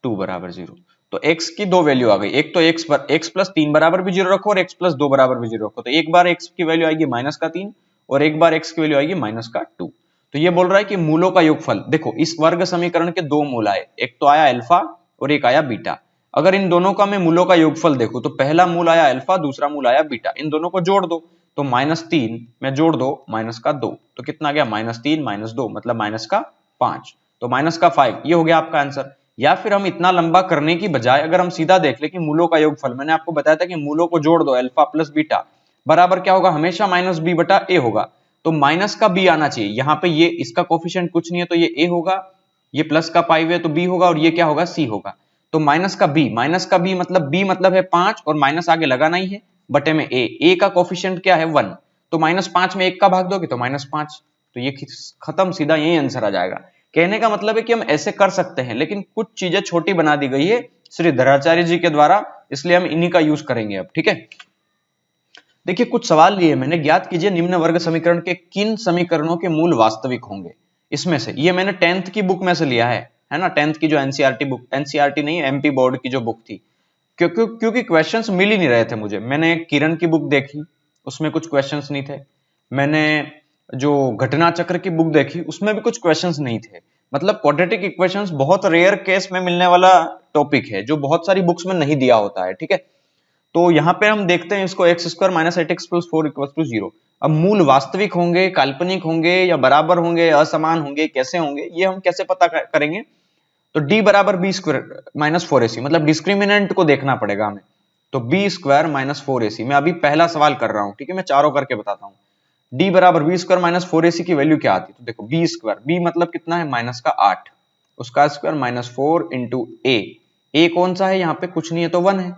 2 बराबर 0। तो x की दो वैल्यू आ गई, एक तो x प्लस 3 बराबर भी 0 रखो और x प्लस 2 बराबर भी 0 रखो, तो एक बार x की वैल्यू आएगी माइनस का 3 और एक बार x की वैल्यू आएगी माइनस का 2। तो ये बोल रहा है कि मूलों का योगफल, देखो इस वर्ग समीकरण के दो मूल आए, एक तो आया अल्फा और एक आया बीटा। अगर इन दोनों का मैं मूलों का योगफल देखूं तो पहला मूल आया अल्फा, दूसरा मूल आया बीटा, इन दोनों को जोड़ दो तो -3 में जोड़ दो माइनस का 2, तो कितना आ गया -3 -2 मतलब माइनस का 5, तो माइनस का 5, ये हो गया आपका आंसर। या फिर हम इतना लंबा करने की बजाय अगर हम सीधा देख ले कि मूलों का योगफल, मैंने आपको बताया था कि मूलों को जोड़ दो अल्फा प्लस बीटा बराबर क्या होगा हमेशा माइनस बी बटा ए होगा, तो माइनस का बी आना चाहिए। यहाँ पे ये इसका कोफिशिएंट कुछ नहीं है तो ये ए होगा, ये प्लस का 5 है तो बी होगा, और ये क्या होगा सी होगा। तो माइनस का बी मतलब बी मतलब है 5 और माइनस आगे लगाना ही है बटे में ए का कोफिशिएंट क्या है 1, तो -5 में 1 का भाग दोगे तो -5, तो ये खत्म, सीधा यही आंसर आ जाएगा। कहने का मतलब है कि हम ऐसे कर सकते हैं लेकिन कुछ चीजें छोटी बना दी गई है श्री धराचार्य जी के द्वारा, इसलिए हम इन्हीं का यूज करेंगे अब। ठीक है, देखिए कुछ सवाल लिए मैंने, ज्ञात कीजिए निम्न वर्ग समीकरण के किन समीकरणों के मूल वास्तविक होंगे। इसमें से ये मैंने 10th की बुक में से लिया है ना, 10th की जो एनसीईआरटी बुक, एनसीईआरटी नहीं एमपी बोर्ड की जो बुक थी, क्योंकि क्वेश्चंस मिल ही नहीं रहे थे मुझे। मैंने किरण की बुक देखी उसमें कुछ क्वेश्चंस नहीं थे, मैंने जो घटना चक्र की बुक देखी उसमें भी कुछ क्वेश्चंस नहीं थे। मतलब क्वाड्रेटिक इक्वेशंस बहुत रेयर केस में मिलने वाला टॉपिक है जो बहुत सारी बुक्स में नहीं दिया होता है। ठीक है, तो यहाँ पे हम देखते हैं इसको x square minus 8x plus 4 equal to 0। अब मूल वास्तविक होंगे, काल्पनिक होंगे या बराबर होंगे, असमान होंगे, कैसे होंगे ये हम कैसे पता करेंगे, तो d बराबर बी स्क्वायर माइनस 4ac, मतलब डिस्क्रिमिनेंट को देखना पड़ेगा हमें। तो बी स्क्वायर माइनस 4ac, मैं अभी पहला सवाल कर रहा हूं, ठीक है, मैं चारों करके बताता हूं। d बराबर बी स्क्वायर माइनस 4ac की वैल्यू क्या आती है, तो देखो बी स्क्वायर, बी मतलब कितना है माइनस का 8, उसका स्क्वायर माइनस 4 इंटू ए कौन सा है यहाँ पे कुछ नहीं है तो 1 है,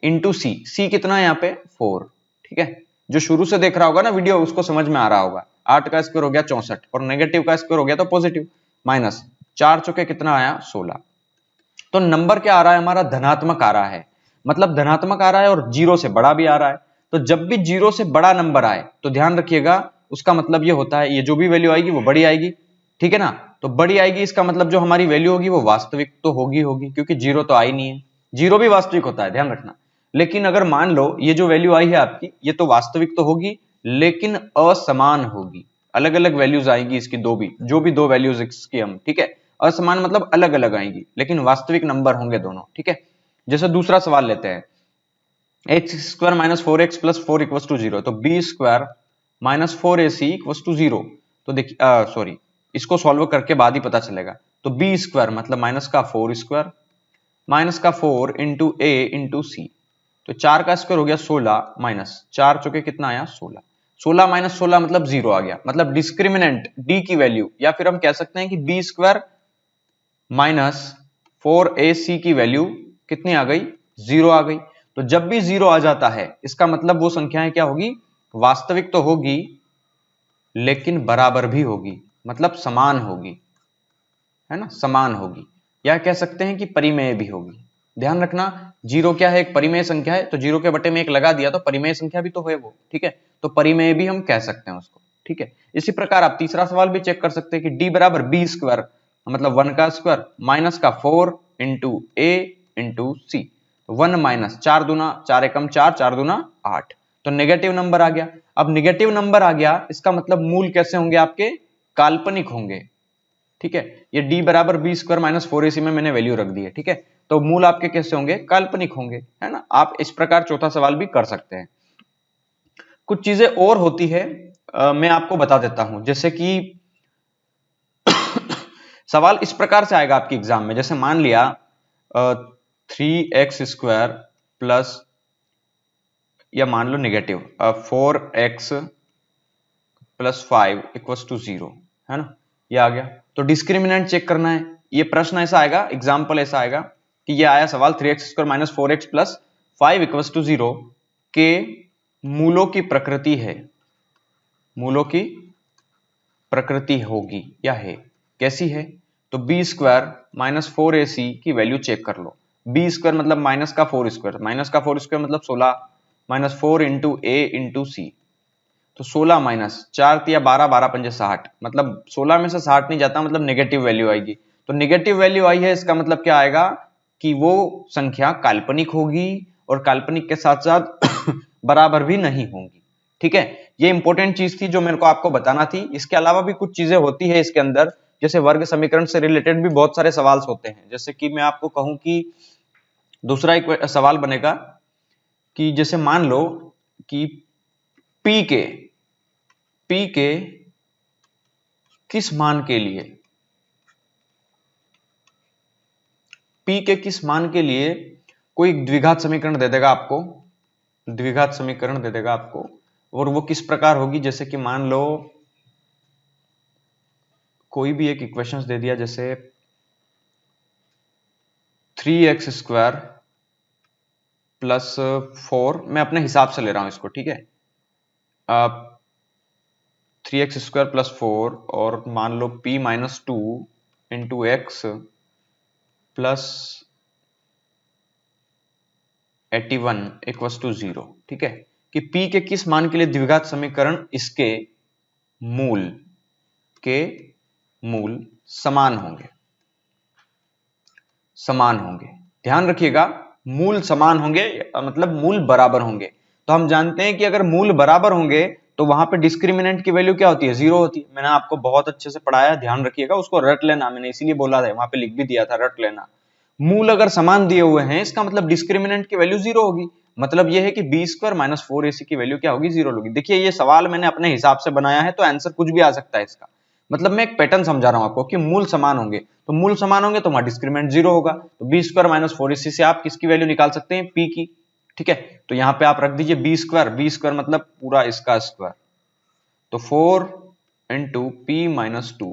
इंटू सी कितना है यहाँ पे 4। ठीक है, जो शुरू से देख रहा होगा ना वीडियो उसको समझ में आ रहा होगा, 8 का स्क्वायर हो गया 64 और नेगेटिव का स्क्वायर हो गया तो पॉजिटिव, माइनस 4 चौके कितना आया 16। तो नंबर क्या आ रहा है हमारा धनात्मक आ रहा है, मतलब धनात्मक आ रहा है और जीरो से बड़ा भी आ रहा है। तो जब भी जीरो से बड़ा नंबर आए तो ध्यान रखिएगा उसका मतलब ये होता है ये जो भी वैल्यू आएगी वो बड़ी आएगी। ठीक है ना, तो बड़ी आएगी इसका मतलब जो हमारी वैल्यू होगी वो वास्तविक तो होगी क्योंकि जीरो तो आई नहीं है, जीरो भी वास्तविक होता है ध्यान रखना। लेकिन अगर मान लो ये जो वैल्यू आई है आपकी ये तो वास्तविक तो होगी लेकिन असमान होगी, अलग अलग वैल्यूज आएंगी इसकी, जो भी दो वैल्यूज इसकी हम, ठीक है, असमान मतलब अलग अलग आएंगी लेकिन वास्तविक नंबर होंगे दोनों। ठीक है, जैसे दूसरा सवाल लेते हैं, x square minus 4x plus 4 equal to 0, तो b square minus 4ac equal to 0। तो देखिए सॉरी इसको सॉल्व करके बाद ही पता चलेगा, तो बी स्क्वायर मतलब माइनस का 4 स्क्वायर माइनस का 4 इंटू ए इंटू सी, तो 4 का स्क्वायर हो गया 16 माइनस 4 चौके कितना आया 16, 16 माइनस 16 मतलब 0 आ गया। मतलब डिस्क्रिमिनेंट d की वैल्यू, या फिर हम कह सकते हैं कि बी स्क्वायर माइनस 4ac की वैल्यू कितनी आ गई 0 आ गई। तो जब भी 0 आ जाता है इसका मतलब वो संख्याएं क्या होगी, वास्तविक तो होगी लेकिन बराबर भी होगी, मतलब समान होगी, है ना, समान होगी, या कह सकते हैं कि परिमेय भी होगी। ध्यान रखना, जीरो क्या है, एक परिमेय संख्या है, तो जीरो के बटे में एक लगा दिया तो परिमेय संख्या भी तो है वो, ठीक है, तो परिमेय भी हम कह सकते हैं उसको, ठीक है। इसी प्रकार आप तीसरा सवाल भी चेक कर सकते हैं कि डी बराबर बी स्क्वायर, मतलब 1 का स्क्वायर माइनस का 4 इंटू ए इंटू सी, 1 माइनस 4 दूना 4 एकम 4, 4 दूना 8, तो नेगेटिव नंबर आ गया। अब नेगेटिव नंबर आ गया इसका मतलब मूल कैसे होंगे आपके, काल्पनिक होंगे, ठीक है। ये d बराबर बी स्क्वायर माइनस 4ac में मैंने वैल्यू रख दी है, ठीक है, तो मूल आपके कैसे होंगे, काल्पनिक होंगे, है ना। आप इस प्रकार चौथा सवाल भी कर सकते हैं। कुछ चीजें और होती है, मैं आपको बता देता हूं, जैसे कि सवाल इस प्रकार से आएगा आपके एग्जाम में, जैसे मान लिया 3x स्क्वायर प्लस, या मान लो negative 4x plus 5 equals to 0, है ना, ये आ गया। तो डिस्क्रिमिनेंट चेक करना है, ये प्रश्न ऐसा आएगा, एग्जाम्पल ऐसा आएगा कि ये आया सवाल 3x square minus 4x plus 5 equals to 0 के मूलों की प्रकृति है, मूलों की प्रकृति होगी या है, कैसी है, तो बी स्क्वायर माइनस 4ac की वैल्यू चेक कर लो। बी स्क्वायर मतलब माइनस का 4 स्क्वायर, माइनस का 4 स्क्वायर मतलब 16 माइनस 4 इंटू ए इंटू सी, तो 16 माइनस 4 तिया 12, 12 पंजे 60, मतलब 16 में से 60 नहीं जाता, मतलब नेगेटिव वैल्यू आएगी। तो नेगेटिव वैल्यू आई है, इसका मतलब क्या आएगा कि वो संख्या काल्पनिक होगी, और काल्पनिक के साथ साथ बराबर भी नहीं होंगी, ठीक है। ये इंपॉर्टेंट चीज थी जो मेरे को आपको बताना थी। इसके अलावा भी कुछ चीजें होती है इसके अंदर, जैसे वर्ग समीकरण से रिलेटेड भी बहुत सारे सवाल होते हैं। जैसे कि मैं आपको कहूं कि दूसरा एक सवाल बनेगा कि जैसे मान लो कि P के किस मान के लिए, P के किस मान के लिए कोई द्विघात समीकरण दे देगा आपको, द्विघात समीकरण दे देगा आपको, और वो किस प्रकार होगी, जैसे कि मान लो कोई भी एक इक्वेशंस दे दिया, जैसे 3x स्क्वायर प्लस 4, मैं अपने हिसाब से ले रहा हूं इसको, ठीक है, 3x स्क्वायर प्लस 4 और मान लो p minus 2 into x plus 81 equals to 0, ठीक है, कि p के किस मान के लिए द्विघात समीकरण इसके मूल समान होंगे, समान होंगे। ध्यान रखिएगा, मूल समान होंगे मतलब मूल बराबर होंगे। तो हम जानते हैं कि अगर मूल बराबर होंगे तो वहां पे डिस्क्रिमिनेंट की वैल्यू क्या होती है, 0 होती है। मैंने आपको बहुत अच्छे से पढ़ाया, ध्यान रखिएगा, उसको रट लेना, मैंने इसीलिए बोला था, वहां पे लिख भी दिया था, रट लेना। मूल अगर समान दिए हुए हैं इसका मतलब डिस्क्रिमिनेंट की वैल्यू 0 होगी, मतलब यह है कि बी स्क्वायर माइनस 4ac की वैल्यू क्या होगी, 0 होगी। देखिए ये सवाल मैंने अपने हिसाब से बनाया है, तो आंसर कुछ भी आ सकता है इसका, मतलब मैं एक पैटर्न समझा रहा हूं आपको कि मूल समान होंगे, तो मूल समान होंगे तो वहां डिस्क्रिमिनेंट 0 होगा, तो बी स्क्वायर माइनस 4ac से आप किसकी वैल्यू निकाल सकते हैं, p की, ठीक है। तो यहां पे आप रख दीजिए बी स्क्वायर मतलब पूरा इसका स्क्वायर, तो 4 इंटू पी माइनस 2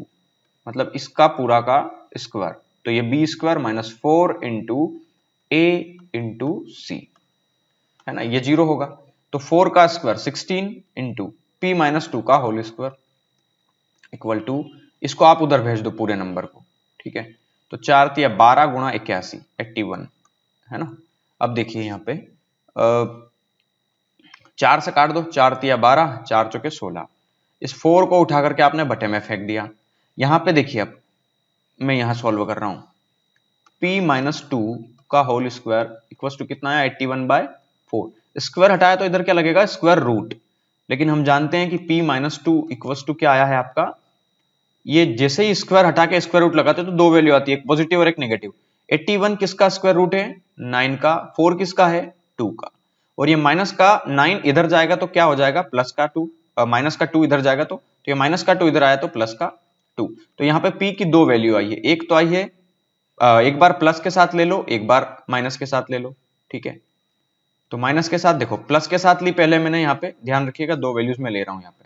मतलब इसका पूरा का स्क्वायर, तो ये बी स्क्वायर माइनस 4 इंटू ए इंटू सी, है ना, ये 0 होगा। तो 4 का स्क्वायर 16 इंटू पी माइनस 2 का होल स्क्वायर इक्वल टू, इसको आप उधर भेज दो पूरे नंबर को, ठीक है। तो 4 तिया 12 गुणा 81 81, है ना। अब देखिए यहाँ पे 4 से काट दो, 4 तिया 12, 4 चौके 16, इस 4 को उठा करके आपने बटे में फेंक दिया। यहां पे देखिए, अब मैं यहां सॉल्व कर रहा हूं, p माइनस 2 का होल स्क्वायर इक्वल टू कितना है, 81/4, स्क्वायर हटाया तो इधर क्या लगेगा, स्क्वायर रूट, लेकिन हम जानते हैं कि p माइनस 2 इक्वल टू क्या आया है आपका, ये जैसे ही स्क्वायर हटा के स्क्वायर रूट लगाते तो दो वैल्यू आती है, एक पॉजिटिव और एक नेगेटिव। 81 किसका स्क्वायर रूट है, 9 का, 4 किसका है, 2 का, और ये माइनस का 9 इधर जाएगा तो क्या हो जाएगा, प्लस का 2, माइनस का 2 इधर जाएगा तो ये माइनस का 2 इधर आया तो प्लस का 2। तो यहाँ पे p की दो वैल्यू आई है, एक तो आई है एक बार प्लस के साथ ले लो, एक बार माइनस के साथ ले लो, ठीक है। तो माइनस के साथ देखो, प्लस के साथ ली पहले मैंने, यहाँ पे ध्यान रखिएगा 2 वैल्यूज में ले रहा हूं। यहाँ पे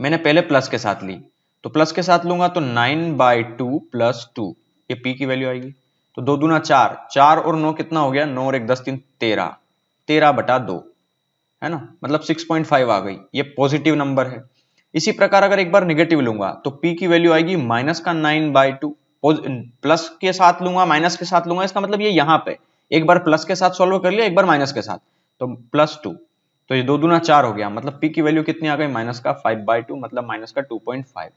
मैंने पहले प्लस के साथ ली, तो प्लस के साथ लूंगा तो 9/2 + 2, ये पी की वैल्यू आएगी। तो 2 दूना 4, 4 और 9 कितना हो गया, 9 और 1 10 3 13, 13/2 है ना, मतलब 6.5 आ गई, ये पॉजिटिव नंबर है। इसी प्रकार अगर एक बार निगेटिव लूंगा तो p की वैल्यू आएगी -9/2, प्लस के साथ लूंगा माइनस के साथ लूंगा, इसका मतलब ये यहाँ पे एक बार प्लस के साथ सॉल्व कर लिया, एक बार माइनस के साथ, तो +2, तो ये 2 दूना 4 हो गया, मतलब p की वैल्यू कितनी आ गई, -5/2, मतलब -2.5।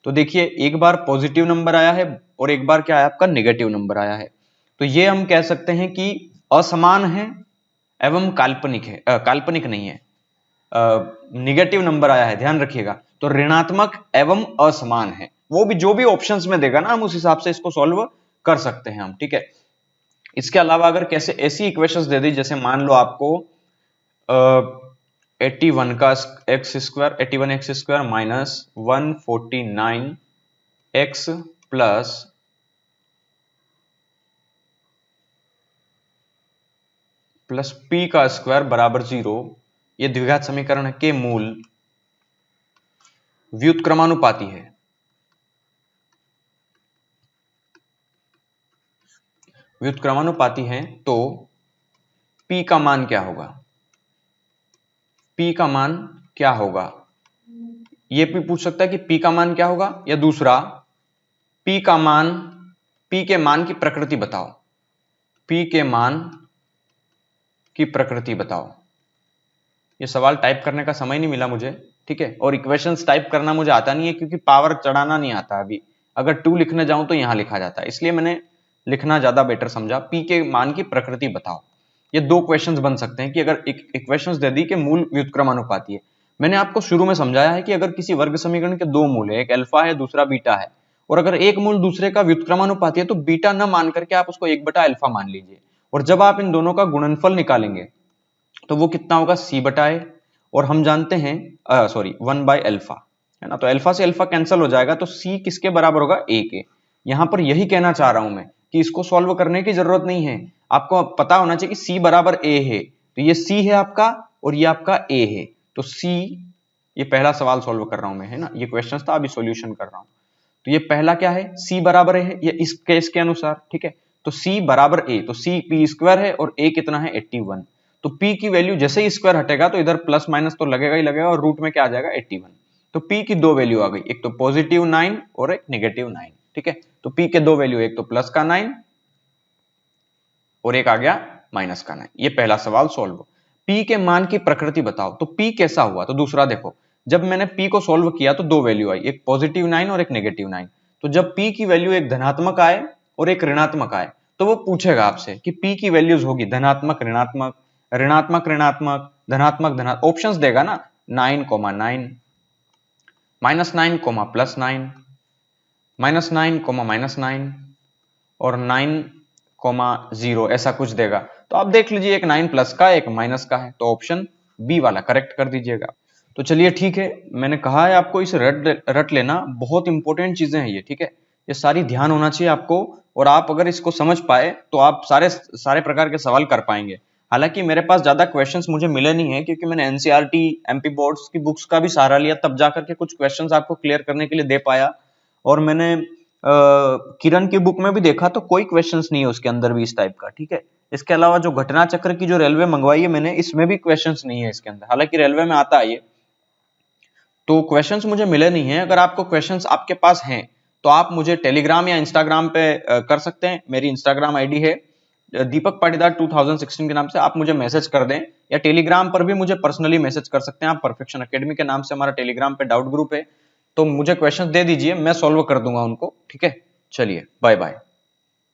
तो देखिए एक बार पॉजिटिव नंबर आया है और एक बार क्या है आपका नेगेटिव नंबर आया है, तो ये हम कह सकते हैं कि असमान है एवं काल्पनिक है, काल्पनिक नहीं है, निगेटिव नंबर आया है, ध्यान रखिएगा। तो ऋणात्मक एवं असमान है, वो भी जो भी ऑप्शंस में देगा ना, हम उस हिसाब से इसको सॉल्व कर सकते हैं हम, ठीक है। इसके अलावा अगर कैसे ऐसी इक्वेशंस दे दी, जैसे मान लो आपको 81 का x² 81x² -149x plus p का स्क्वायर बराबर 0, ये द्विघात समीकरण के मूल व्युत्क्रमानुपाती है। व्युत्क्रमानुपाती है तो p का मान क्या होगा, p का मान क्या होगा, ये भी पूछ सकता है कि p का मान क्या होगा, या दूसरा p का मान, p के मान की प्रकृति बताओ, p के मान की प्रकृति बताओ। ये सवाल टाइप करने का समय नहीं मिला मुझे, ठीक है, और इक्वेशंस टाइप करना मुझे आता नहीं है क्योंकि पावर चढ़ाना नहीं आता अभी, अगर 2 लिखने जाऊं तो यहां लिखा जाता है, इसलिए मैंने लिखना ज्यादा बेटर समझा, p के मान की प्रकृति बताओ। ये 2 क्वेश्चंस बन सकते हैं कि अगर एक इक्वेशंस दे दी कि मूल व्युत्क्रमानुपाती है। मैंने आपको शुरू में समझाया है कि अगर किसी वर्ग समीकरण के 2 मूल है, एक अल्फा है दूसरा बीटा है, और अगर एक मूल दूसरे का व्युत्क्रमानुपाती है तो बीटा न मान करके आप उसको 1/अल्फा मान लीजिए, और जब आप इन दोनों का गुणनफल निकालेंगे तो वो कितना होगा, c/a, और हम जानते हैं 1/अल्फा है ना, तो अल्फा से अल्फा कैंसिल हो जाएगा, तो c किसके बराबर होगा, a के। यहां पर यही कहना चाह रहा हूं मैं कि इसको सॉल्व करने की जरूरत नहीं है, आपको पता होना चाहिए कि c बराबर a है, तो ये c है आपका और ये आपका a है, तो c, ये पहला सवाल सॉल्व कर रहा हूं मैं, है ना, ये क्वेश्चन था, अभी सॉल्यूशन कर रहा हूं। तो ये पहला क्या है, c बराबर है, ये इस केस के अनुसार, ठीक है, तो c बराबर a, तो c p² है और a कितना है 81, तो p की वैल्यू जैसे ही स्क्वायर हटेगा तो इधर प्लस माइनस तो लगेगा ही लगेगा, और रूट में क्या आ जाएगा 81, तो p की 2 वैल्यू आ गई, एक तो +9 और एक -9, ठीक है, तो p के 2 वैल्यू, एक तो प्लस का 9 और एक आ गया माइनस का 9, ये पहला सवाल सॉल्व। p के मान की प्रकृति बताओ, तो p कैसा हुआ, तो दूसरा देखो, जब मैंने p को सॉल्व किया तो 2 वैल्यू आई, एक +9 और एक -9, तो जब p की वैल्यू एक धनात्मक आए और एक ऋणात्मक आए तो वो पूछेगा आपसे कि p की वैल्यूज होगी धनात्मक ऋणात्मक, ऋणात्मक ऋणात्मक, धनात्मक धनात्मक, ऑप्शंस देगा ना, 9, -9, -9, +9, -9, -9 और 9, 0, ऐसा कुछ देगा, तो आप देख लीजिए एक 9 प्लस का एक माइनस का है, तो ऑप्शन बी वाला करेक्ट कर दीजिएगा। तो चलिए ठीक है, मैंने कहा है आपको इसे रट लेना, बहुत इंपॉर्टेंट चीजें हैं ये, ठीक है, ये सारी ध्यान होना चाहिए आपको, और आप अगर इसको समझ पाए तो आप सारे प्रकार के सवाल कर पाएंगे। हालांकि मेरे पास ज्यादा क्वेश्चंस मुझे मिले नहीं है क्योंकि मैंने एनसीईआरटी एमपी बोर्ड्स की बुक्स का भी सहारा लिया, तब जाकर के कुछ क्वेश्चंस आपको क्लियर करने के लिए दे पाया, और मैंने किरण की बुक में भी देखा तो कोई क्वेश्चंस नहीं है उसके अंदर भी इस टाइप का, ठीक है। इसके अलावा जो घटना चक्र की जो रेलवे मंगवाई है मैंने, इसमें भी क्वेश्चंस नहीं है इसके अंदर, हालांकि रेलवे में आता है ये, तो क्वेश्चंस मुझे मिले नहीं है। अगर आपको क्वेश्चंस आपके पास हैं तो आप मुझे टेलीग्राम या इंस्टाग्राम पे कर सकते हैं, मेरी इंस्टाग्राम आईडी है दीपक पाटीदार 2016 के नाम से, आप मुझे मैसेज कर दें, या टेलीग्राम पर भी मुझे पर्सनली मैसेज कर सकते हैं आप, परफेक्शन एकेडमी के नाम से हमारा टेलीग्राम पे डाउट ग्रुप है, तो मुझे क्वेश्चन दे दीजिए, मैं सॉल्व कर दूंगा उनको, ठीक है। चलिए बाय बाय।